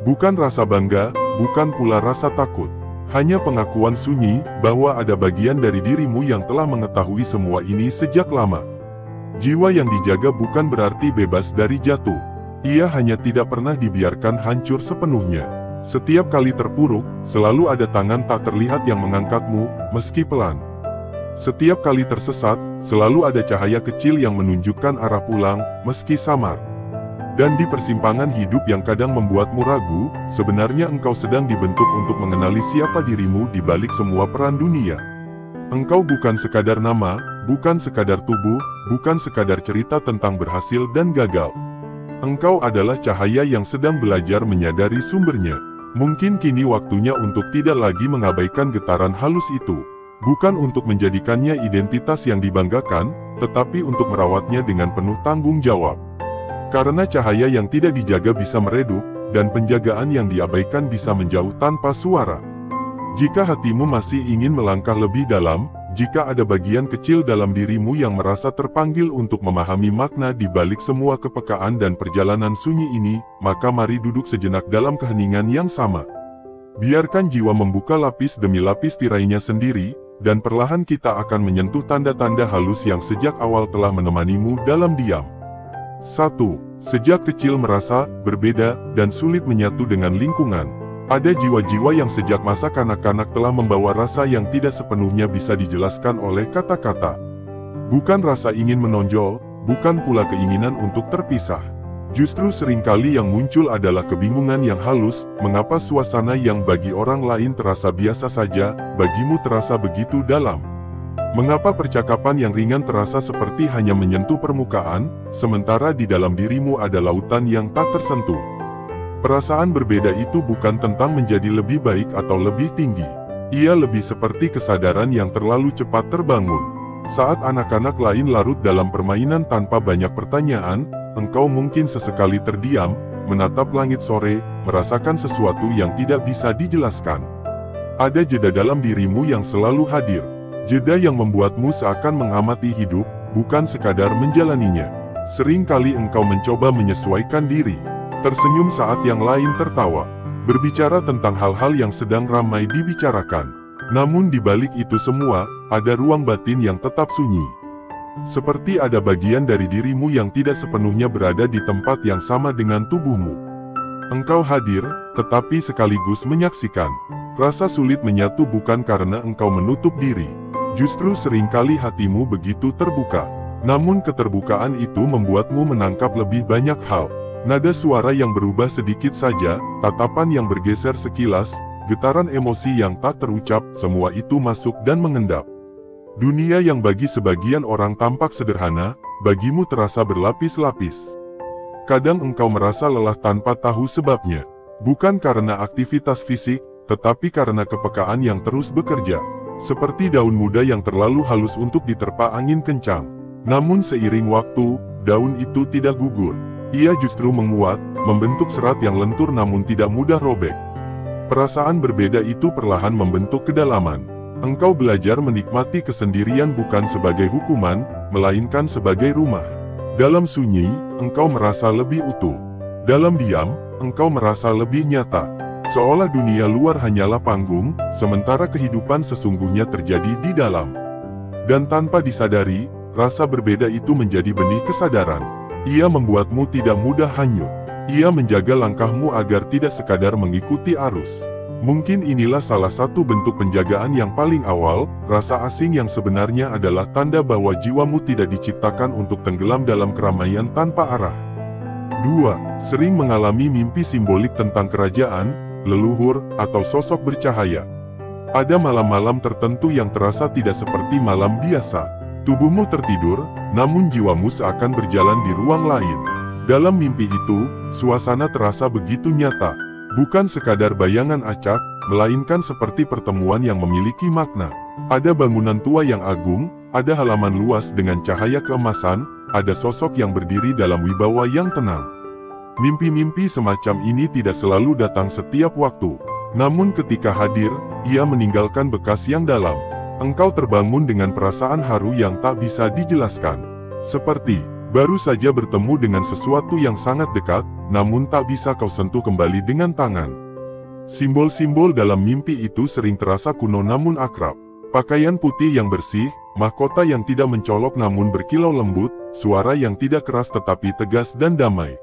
Bukan rasa bangga, bukan pula rasa takut. Hanya pengakuan sunyi, bahwa ada bagian dari dirimu yang telah mengetahui semua ini sejak lama. Jiwa yang dijaga bukan berarti bebas dari jatuh. Ia hanya tidak pernah dibiarkan hancur sepenuhnya. Setiap kali terpuruk, selalu ada tangan tak terlihat yang mengangkatmu, meski pelan. Setiap kali tersesat, selalu ada cahaya kecil yang menunjukkan arah pulang, meski samar. Dan di persimpangan hidup yang kadang membuatmu ragu, sebenarnya engkau sedang dibentuk untuk mengenali siapa dirimu di balik semua peran dunia. Engkau bukan sekadar nama, bukan sekadar tubuh, bukan sekadar cerita tentang berhasil dan gagal. Engkau adalah cahaya yang sedang belajar menyadari sumbernya. Mungkin kini waktunya untuk tidak lagi mengabaikan getaran halus itu. Bukan untuk menjadikannya identitas yang dibanggakan, tetapi untuk merawatnya dengan penuh tanggung jawab. Karena cahaya yang tidak dijaga bisa meredup, dan penjagaan yang diabaikan bisa menjauh tanpa suara. Jika hatimu masih ingin melangkah lebih dalam, jika ada bagian kecil dalam dirimu yang merasa terpanggil untuk memahami makna di balik semua kepekaan dan perjalanan sunyi ini, maka mari duduk sejenak dalam keheningan yang sama. Biarkan jiwa membuka lapis demi lapis tirainya sendiri, dan perlahan kita akan menyentuh tanda-tanda halus yang sejak awal telah menemanimu dalam diam. 1. Sejak kecil merasa berbeda dan sulit menyatu dengan lingkungan. Ada jiwa-jiwa yang sejak masa kanak-kanak telah membawa rasa yang tidak sepenuhnya bisa dijelaskan oleh kata-kata. Bukan rasa ingin menonjol, bukan pula keinginan untuk terpisah. Justru seringkali yang muncul adalah kebingungan yang halus, mengapa suasana yang bagi orang lain terasa biasa saja, bagimu terasa begitu dalam. Mengapa percakapan yang ringan terasa seperti hanya menyentuh permukaan, sementara di dalam dirimu ada lautan yang tak tersentuh? Perasaan berbeda itu bukan tentang menjadi lebih baik atau lebih tinggi. Ia lebih seperti kesadaran yang terlalu cepat terbangun. Saat anak-anak lain larut dalam permainan tanpa banyak pertanyaan, engkau mungkin sesekali terdiam, menatap langit sore, merasakan sesuatu yang tidak bisa dijelaskan. Ada jeda dalam dirimu yang selalu hadir. Jeda yang membuatmu seakan mengamati hidup, bukan sekadar menjalaninya. Seringkali engkau mencoba menyesuaikan diri, tersenyum saat yang lain tertawa, berbicara tentang hal-hal yang sedang ramai dibicarakan. Namun di balik itu semua, ada ruang batin yang tetap sunyi. Seperti ada bagian dari dirimu yang tidak sepenuhnya berada di tempat yang sama dengan tubuhmu. Engkau hadir, tetapi sekaligus menyaksikan. Rasa sulit menyatu bukan karena engkau menutup diri. Justru seringkali hatimu begitu terbuka. Namun keterbukaan itu membuatmu menangkap lebih banyak hal. Nada suara yang berubah sedikit saja, tatapan yang bergeser sekilas, getaran emosi yang tak terucap, semua itu masuk dan mengendap. Dunia yang bagi sebagian orang tampak sederhana, bagimu terasa berlapis-lapis. Kadang engkau merasa lelah tanpa tahu sebabnya. Bukan karena aktivitas fisik, tetapi karena kepekaan yang terus bekerja. seperti daun muda yang terlalu halus untuk diterpa angin kencang. Namun seiring waktu, daun itu tidak gugur. Ia justru menguat, membentuk serat yang lentur namun tidak mudah robek. Perasaan berbeda itu perlahan membentuk kedalaman. Engkau belajar menikmati kesendirian bukan sebagai hukuman, melainkan sebagai rumah. Dalam sunyi, engkau merasa lebih utuh. Dalam diam, engkau merasa lebih nyata. Seolah dunia luar hanyalah panggung, sementara kehidupan sesungguhnya terjadi di dalam. Dan tanpa disadari, rasa berbeda itu menjadi benih kesadaran. Ia membuatmu tidak mudah hanyut. Ia menjaga langkahmu agar tidak sekadar mengikuti arus. Mungkin inilah salah satu bentuk penjagaan yang paling awal. Rasa asing yang sebenarnya adalah tanda bahwa jiwamu tidak diciptakan untuk tenggelam dalam keramaian tanpa arah. 2. Sering mengalami mimpi simbolik tentang kerajaan, leluhur, atau sosok bercahaya. Ada malam-malam tertentu yang terasa tidak seperti malam biasa. Tubuhmu tertidur, namun jiwamu seakan berjalan di ruang lain. Dalam mimpi itu, suasana terasa begitu nyata. Bukan sekadar bayangan acak, melainkan seperti pertemuan yang memiliki makna. Ada bangunan tua yang agung, ada halaman luas dengan cahaya keemasan, ada sosok yang berdiri dalam wibawa yang tenang. Mimpi-mimpi semacam ini tidak selalu datang setiap waktu. Namun ketika hadir, ia meninggalkan bekas yang dalam. Engkau terbangun dengan perasaan haru yang tak bisa dijelaskan. Seperti baru saja bertemu dengan sesuatu yang sangat dekat, namun tak bisa kau sentuh kembali dengan tangan. Simbol-simbol dalam mimpi itu sering terasa kuno namun akrab. Pakaian putih yang bersih, mahkota yang tidak mencolok namun berkilau lembut, suara yang tidak keras tetapi tegas dan damai.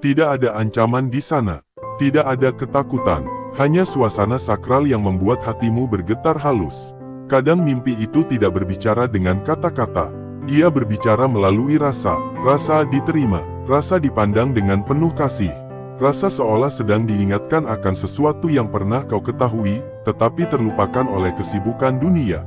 Tidak ada ancaman di sana. Tidak ada ketakutan. Hanya suasana sakral yang membuat hatimu bergetar halus. Kadang mimpi itu tidak berbicara dengan kata-kata. Ia berbicara melalui rasa. Rasa diterima. Rasa dipandang dengan penuh kasih. Rasa seolah sedang diingatkan akan sesuatu yang pernah kau ketahui, tetapi terlupakan oleh kesibukan dunia.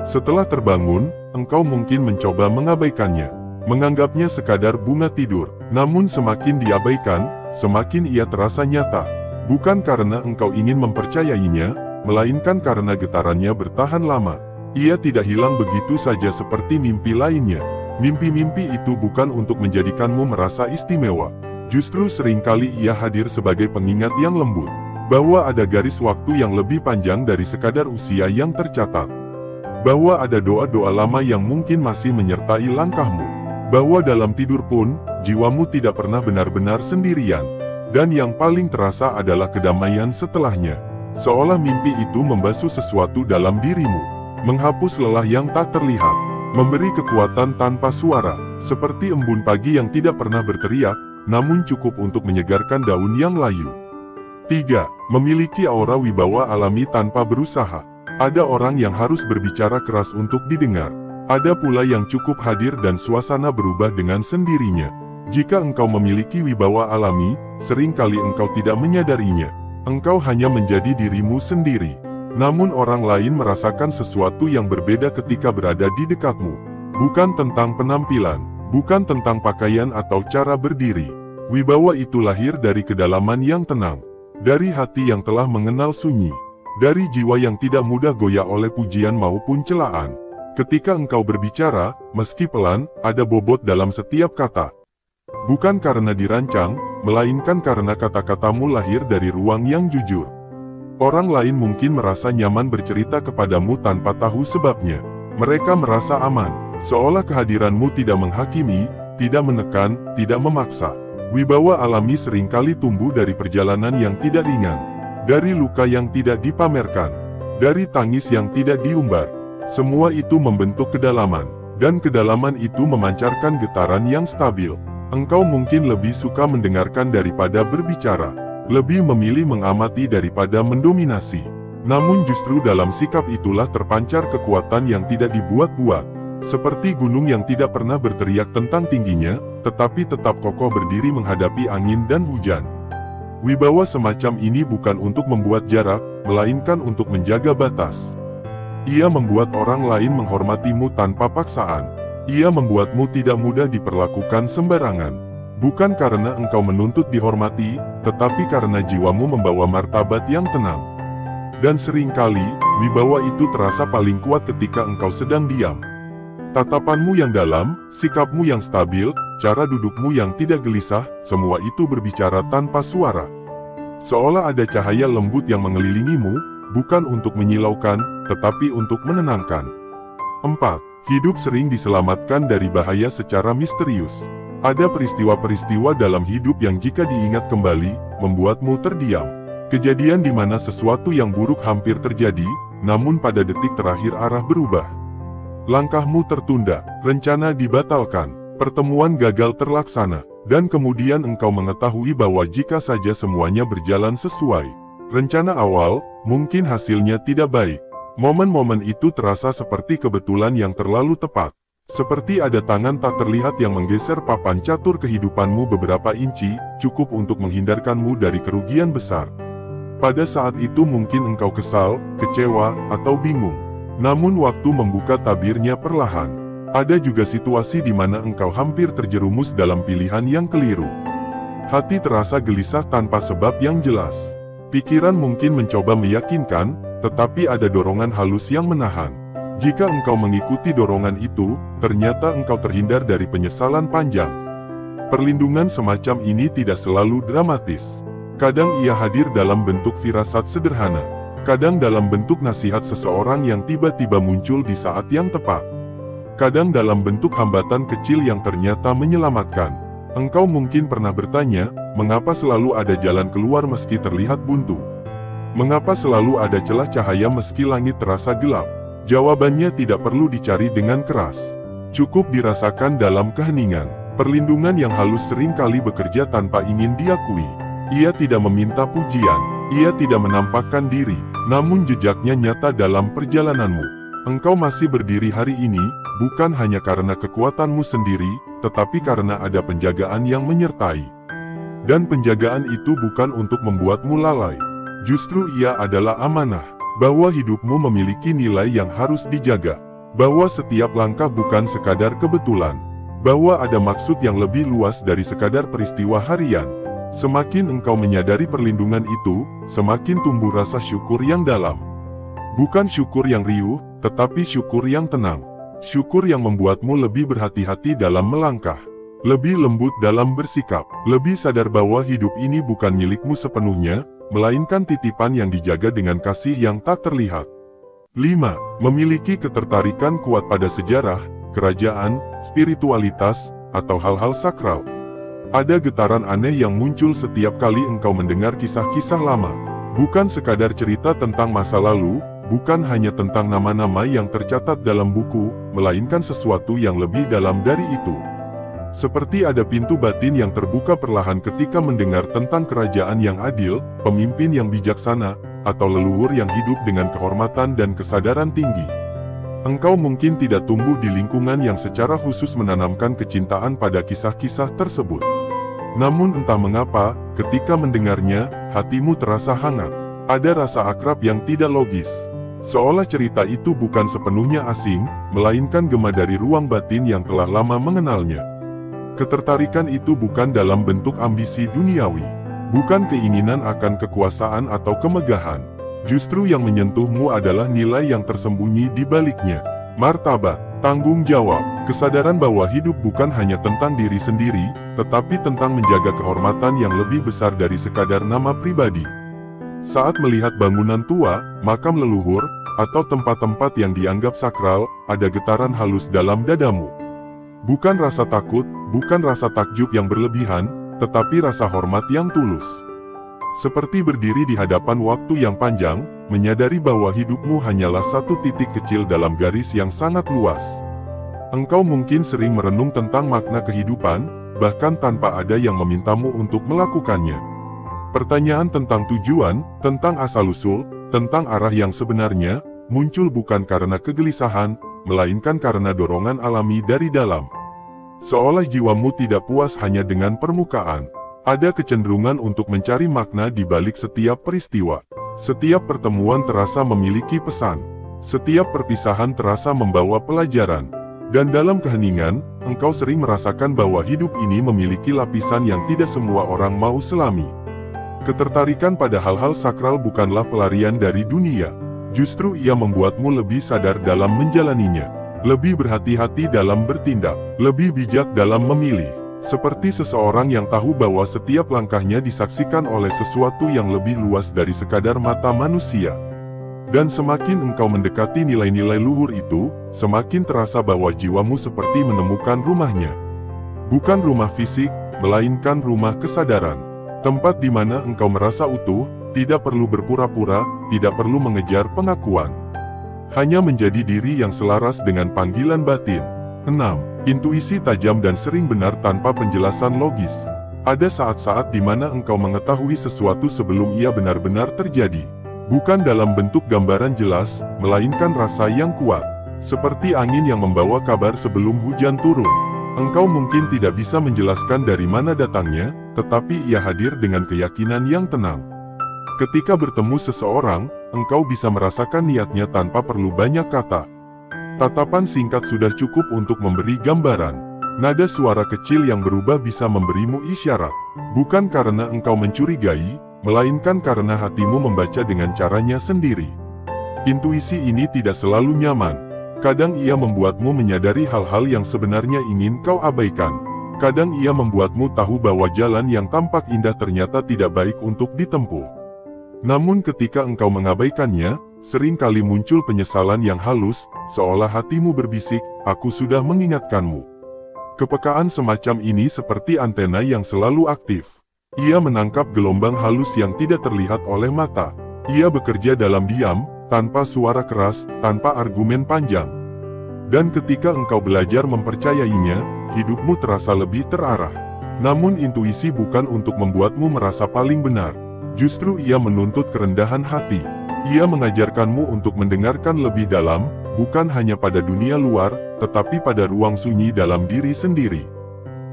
Setelah terbangun, engkau mungkin mencoba mengabaikannya. Menganggapnya sekadar bunga tidur. Namun semakin diabaikan, semakin ia terasa nyata. Bukan karena engkau ingin mempercayainya, melainkan karena getarannya bertahan lama. Ia tidak hilang begitu saja seperti mimpi lainnya. Mimpi-mimpi itu bukan untuk menjadikanmu merasa istimewa. Justru seringkali ia hadir sebagai pengingat yang lembut. Bahwa ada garis waktu yang lebih panjang dari sekadar usia yang tercatat. Bahwa ada doa-doa lama yang mungkin masih menyertai langkahmu. Bahwa dalam tidur pun, jiwamu tidak pernah benar-benar sendirian. Dan yang paling terasa adalah kedamaian setelahnya. Seolah mimpi itu membasuh sesuatu dalam dirimu. Menghapus lelah yang tak terlihat. Memberi kekuatan tanpa suara. Seperti embun pagi yang tidak pernah berteriak, namun cukup untuk menyegarkan daun yang layu. 3. Memiliki aura wibawa alami tanpa berusaha. Ada orang yang harus berbicara keras untuk didengar. Ada pula yang cukup hadir dan suasana berubah dengan sendirinya. Jika engkau memiliki wibawa alami, seringkali engkau tidak menyadarinya. Engkau hanya menjadi dirimu sendiri. Namun orang lain merasakan sesuatu yang berbeda ketika berada di dekatmu. Bukan tentang penampilan, bukan tentang pakaian atau cara berdiri. Wibawa itu lahir dari kedalaman yang tenang. Dari hati yang telah mengenal sunyi. Dari jiwa yang tidak mudah goyah oleh pujian maupun celaan. Ketika engkau berbicara, meski pelan, ada bobot dalam setiap kata. Bukan karena dirancang, melainkan karena kata-katamu lahir dari ruang yang jujur. Orang lain mungkin merasa nyaman bercerita kepadamu tanpa tahu sebabnya. Mereka merasa aman, seolah kehadiranmu tidak menghakimi, tidak menekan, tidak memaksa. Wibawa alami seringkali tumbuh dari perjalanan yang tidak ringan. Dari luka yang tidak dipamerkan. Dari tangis yang tidak diumbar. Semua itu membentuk kedalaman, dan kedalaman itu memancarkan getaran yang stabil. Engkau mungkin lebih suka mendengarkan daripada berbicara, lebih memilih mengamati daripada mendominasi. Namun justru dalam sikap itulah terpancar kekuatan yang tidak dibuat-buat. Seperti gunung yang tidak pernah berteriak tentang tingginya, tetapi tetap kokoh berdiri menghadapi angin dan hujan. Wibawa semacam ini bukan untuk membuat jarak, melainkan untuk menjaga batas. Ia membuat orang lain menghormatimu tanpa paksaan. Ia membuatmu tidak mudah diperlakukan sembarangan. Bukan karena engkau menuntut dihormati, tetapi karena jiwamu membawa martabat yang tenang. Dan seringkali, wibawa itu terasa paling kuat ketika engkau sedang diam. Tatapanmu yang dalam, sikapmu yang stabil, cara dudukmu yang tidak gelisah, semua itu berbicara tanpa suara. Seolah ada cahaya lembut yang mengelilingimu, bukan untuk menyilaukan, tetapi untuk menenangkan. 4. Hidup sering diselamatkan dari bahaya secara misterius. Ada peristiwa-peristiwa dalam hidup yang jika diingat kembali, membuatmu terdiam. Kejadian di mana sesuatu yang buruk hampir terjadi, namun pada detik terakhir arah berubah. Langkahmu tertunda, rencana dibatalkan, pertemuan gagal terlaksana, dan kemudian engkau mengetahui bahwa jika saja semuanya berjalan sesuai rencana awal, mungkin hasilnya tidak baik. Momen-momen itu terasa seperti kebetulan yang terlalu tepat. Seperti ada tangan tak terlihat yang menggeser papan catur kehidupanmu beberapa inci, cukup untuk menghindarkanmu dari kerugian besar. Pada saat itu mungkin engkau kesal, kecewa, atau bingung. Namun waktu membuka tabirnya perlahan. Ada juga situasi di mana engkau hampir terjerumus dalam pilihan yang keliru. Hati terasa gelisah tanpa sebab yang jelas. Pikiran mungkin mencoba meyakinkan, tetapi ada dorongan halus yang menahan. Jika engkau mengikuti dorongan itu, ternyata engkau terhindar dari penyesalan panjang. Perlindungan semacam ini tidak selalu dramatis. Kadang ia hadir dalam bentuk firasat sederhana. Kadang dalam bentuk nasihat seseorang yang tiba-tiba muncul di saat yang tepat. Kadang dalam bentuk hambatan kecil yang ternyata menyelamatkan. Engkau mungkin pernah bertanya, mengapa selalu ada jalan keluar meski terlihat buntu? Mengapa selalu ada celah cahaya meski langit terasa gelap? Jawabannya tidak perlu dicari dengan keras. Cukup dirasakan dalam keheningan. Perlindungan yang halus seringkali bekerja tanpa ingin diakui. Ia tidak meminta pujian, ia tidak menampakkan diri, namun jejaknya nyata dalam perjalananmu. Engkau masih berdiri hari ini, bukan hanya karena kekuatanmu sendiri, tetapi karena ada penjagaan yang menyertai. Dan penjagaan itu bukan untuk membuatmu lalai. Justru ia adalah amanah, bahwa hidupmu memiliki nilai yang harus dijaga, bahwa setiap langkah bukan sekadar kebetulan, bahwa ada maksud yang lebih luas dari sekadar peristiwa harian. Semakin engkau menyadari perlindungan itu, semakin tumbuh rasa syukur yang dalam. Bukan syukur yang riuh, tetapi syukur yang tenang. Syukur yang membuatmu lebih berhati-hati dalam melangkah, lebih lembut dalam bersikap, lebih sadar bahwa hidup ini bukan milikmu sepenuhnya, melainkan titipan yang dijaga dengan kasih yang tak terlihat. 5. Memiliki ketertarikan kuat pada sejarah, kerajaan, spiritualitas, atau hal-hal sakral. Ada getaran aneh yang muncul setiap kali engkau mendengar kisah-kisah lama. Bukan sekadar cerita tentang masa lalu, bukan hanya tentang nama-nama yang tercatat dalam buku, melainkan sesuatu yang lebih dalam dari itu. Seperti ada pintu batin yang terbuka perlahan ketika mendengar tentang kerajaan yang adil, pemimpin yang bijaksana, atau leluhur yang hidup dengan kehormatan dan kesadaran tinggi. Engkau mungkin tidak tumbuh di lingkungan yang secara khusus menanamkan kecintaan pada kisah-kisah tersebut. Namun entah mengapa, ketika mendengarnya, hatimu terasa hangat. Ada rasa akrab yang tidak logis. Seolah cerita itu bukan sepenuhnya asing, melainkan gema dari ruang batin yang telah lama mengenalnya. Ketertarikan itu bukan dalam bentuk ambisi duniawi. Bukan keinginan akan kekuasaan atau kemegahan. Justru yang menyentuhmu adalah nilai yang tersembunyi di baliknya. Martabat, tanggung jawab, kesadaran bahwa hidup bukan hanya tentang diri sendiri, tetapi tentang menjaga kehormatan yang lebih besar dari sekadar nama pribadi. Saat melihat bangunan tua, makam leluhur, atau tempat-tempat yang dianggap sakral, ada getaran halus dalam dadamu. Bukan rasa takut, bukan rasa takjub yang berlebihan, tetapi rasa hormat yang tulus. Seperti berdiri di hadapan waktu yang panjang, menyadari bahwa hidupmu hanyalah satu titik kecil dalam garis yang sangat luas. Engkau mungkin sering merenung tentang makna kehidupan, bahkan tanpa ada yang memintamu untuk melakukannya. Pertanyaan tentang tujuan, tentang asal-usul, tentang arah yang sebenarnya, muncul bukan karena kegelisahan, melainkan karena dorongan alami dari dalam. Seolah jiwamu tidak puas hanya dengan permukaan. Ada kecenderungan untuk mencari makna di balik setiap peristiwa. Setiap pertemuan terasa memiliki pesan. Setiap perpisahan terasa membawa pelajaran. Dan dalam keheningan, engkau sering merasakan bahwa hidup ini memiliki lapisan yang tidak semua orang mau selami. Ketertarikan pada hal-hal sakral bukanlah pelarian dari dunia. Justru ia membuatmu lebih sadar dalam menjalaninya, lebih berhati-hati dalam bertindak, lebih bijak dalam memilih. Seperti seseorang yang tahu bahwa setiap langkahnya disaksikan oleh sesuatu yang lebih luas dari sekadar mata manusia. Dan semakin engkau mendekati nilai-nilai luhur itu, semakin terasa bahwa jiwamu seperti menemukan rumahnya. Bukan rumah fisik, melainkan rumah kesadaran. Tempat di mana engkau merasa utuh, tidak perlu berpura-pura, tidak perlu mengejar pengakuan. Hanya menjadi diri yang selaras dengan panggilan batin. 6. Intuisi tajam dan sering benar tanpa penjelasan logis. Ada saat-saat di mana engkau mengetahui sesuatu sebelum ia benar-benar terjadi. Bukan dalam bentuk gambaran jelas, melainkan rasa yang kuat. Seperti angin yang membawa kabar sebelum hujan turun. Engkau mungkin tidak bisa menjelaskan dari mana datangnya, tetapi ia hadir dengan keyakinan yang tenang. Ketika bertemu seseorang, engkau bisa merasakan niatnya tanpa perlu banyak kata. Tatapan singkat sudah cukup untuk memberi gambaran. Nada suara kecil yang berubah bisa memberimu isyarat. Bukan karena engkau mencurigai, melainkan karena hatimu membaca dengan caranya sendiri. Intuisi ini tidak selalu nyaman. Kadang ia membuatmu menyadari hal-hal yang sebenarnya ingin kau abaikan. Kadang ia membuatmu tahu bahwa jalan yang tampak indah ternyata tidak baik untuk ditempuh. Namun ketika engkau mengabaikannya, sering kali muncul penyesalan yang halus, seolah hatimu berbisik, "Aku sudah mengingatkanmu." Kepekaan semacam ini seperti antena yang selalu aktif. Ia menangkap gelombang halus yang tidak terlihat oleh mata. Ia bekerja dalam diam, tanpa suara keras, tanpa argumen panjang. Dan ketika engkau belajar mempercayainya, hidupmu terasa lebih terarah. Namun intuisi bukan untuk membuatmu merasa paling benar. Justru ia menuntut kerendahan hati. Ia mengajarkanmu untuk mendengarkan lebih dalam, bukan hanya pada dunia luar, tetapi pada ruang sunyi dalam diri sendiri.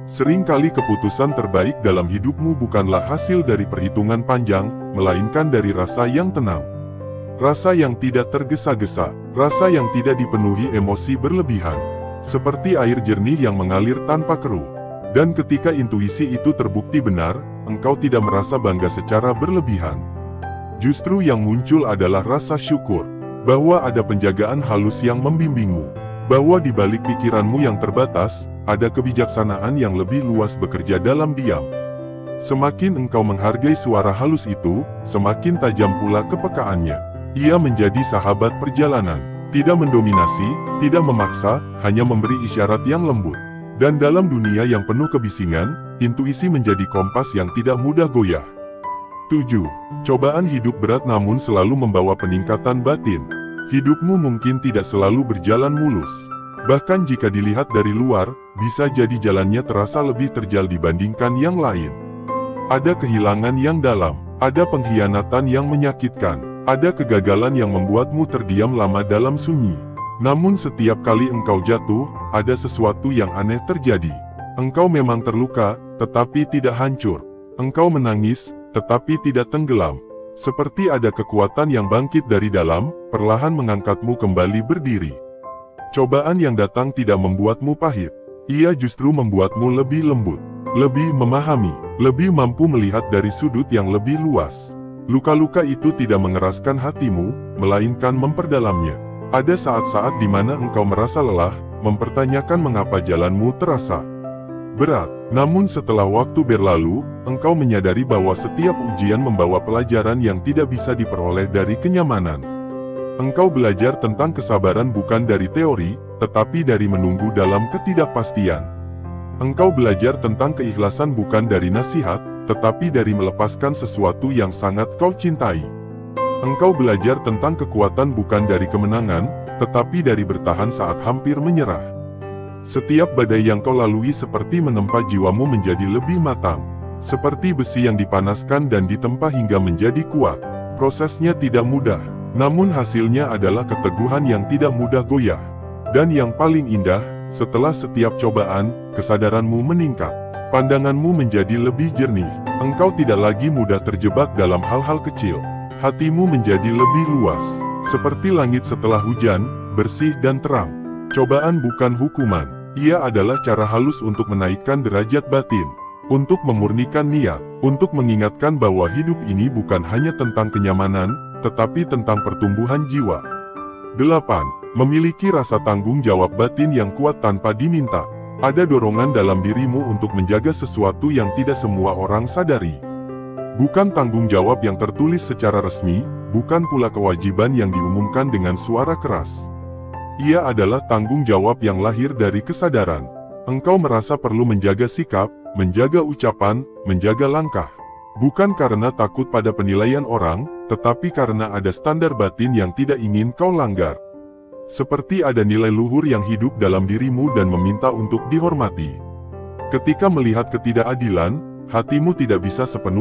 Seringkali keputusan terbaik dalam hidupmu bukanlah hasil dari perhitungan panjang, melainkan dari rasa yang tenang. Rasa yang tidak tergesa-gesa, rasa yang tidak dipenuhi emosi berlebihan. Seperti air jernih yang mengalir tanpa keruh. Dan ketika intuisi itu terbukti benar, engkau tidak merasa bangga secara berlebihan. Justru yang muncul adalah rasa syukur, bahwa ada penjagaan halus yang membimbingmu, bahwa di balik pikiranmu yang terbatas, ada kebijaksanaan yang lebih luas bekerja dalam diam. Semakin engkau menghargai suara halus itu, semakin tajam pula kepekaannya. Ia menjadi sahabat perjalanan, tidak mendominasi, tidak memaksa, hanya memberi isyarat yang lembut. Dan dalam dunia yang penuh kebisingan, intuisi menjadi kompas yang tidak mudah goyah. 7. Cobaan hidup berat namun selalu membawa peningkatan batin. Hidupmu mungkin tidak selalu berjalan mulus. Bahkan jika dilihat dari luar, bisa jadi jalannya terasa lebih terjal dibandingkan yang lain. Ada kehilangan yang dalam, ada pengkhianatan yang menyakitkan, ada kegagalan yang membuatmu terdiam lama dalam sunyi. Namun setiap kali engkau jatuh, ada sesuatu yang aneh terjadi. Engkau memang terluka, tetapi tidak hancur. Engkau menangis, tetapi tidak tenggelam. Seperti ada kekuatan yang bangkit dari dalam, perlahan mengangkatmu kembali berdiri. Cobaan yang datang tidak membuatmu pahit. Ia justru membuatmu lebih lembut, lebih memahami, lebih mampu melihat dari sudut yang lebih luas. Luka-luka itu tidak mengeraskan hatimu, melainkan memperdalamnya. Ada saat-saat di mana engkau merasa lelah, mempertanyakan mengapa jalanmu terasa berat. Namun setelah waktu berlalu, engkau menyadari bahwa setiap ujian membawa pelajaran yang tidak bisa diperoleh dari kenyamanan. Engkau belajar tentang kesabaran bukan dari teori, tetapi dari menunggu dalam ketidakpastian. Engkau belajar tentang keikhlasan bukan dari nasihat, tetapi dari melepaskan sesuatu yang sangat kau cintai. Engkau belajar tentang kekuatan bukan dari kemenangan, tetapi dari bertahan saat hampir menyerah. Setiap badai yang kau lalui seperti menempa jiwamu menjadi lebih matang. Seperti besi yang dipanaskan dan ditempa hingga menjadi kuat. Prosesnya tidak mudah, namun hasilnya adalah keteguhan yang tidak mudah goyah. Dan yang paling indah, setelah setiap cobaan, kesadaranmu meningkat. Pandanganmu menjadi lebih jernih. Engkau tidak lagi mudah terjebak dalam hal-hal kecil. Hatimu menjadi lebih luas, seperti langit setelah hujan, bersih dan terang. Cobaan bukan hukuman, ia adalah cara halus untuk menaikkan derajat batin, untuk memurnikan niat, untuk mengingatkan bahwa hidup ini bukan hanya tentang kenyamanan, tetapi tentang pertumbuhan jiwa. 8. Memiliki rasa tanggung jawab batin yang kuat tanpa diminta. Ada dorongan dalam dirimu untuk menjaga sesuatu yang tidak semua orang sadari. Bukan tanggung jawab yang tertulis secara resmi, bukan pula kewajiban yang diumumkan dengan suara keras. Ia adalah tanggung jawab yang lahir dari kesadaran. Engkau merasa perlu menjaga sikap, menjaga ucapan, menjaga langkah. Bukan karena takut pada penilaian orang, tetapi karena ada standar batin yang tidak ingin kau langgar. Seperti ada nilai luhur yang hidup dalam dirimu dan meminta untuk dihormati. Ketika melihat ketidakadilan, hatimu tidak bisa sepenuhnya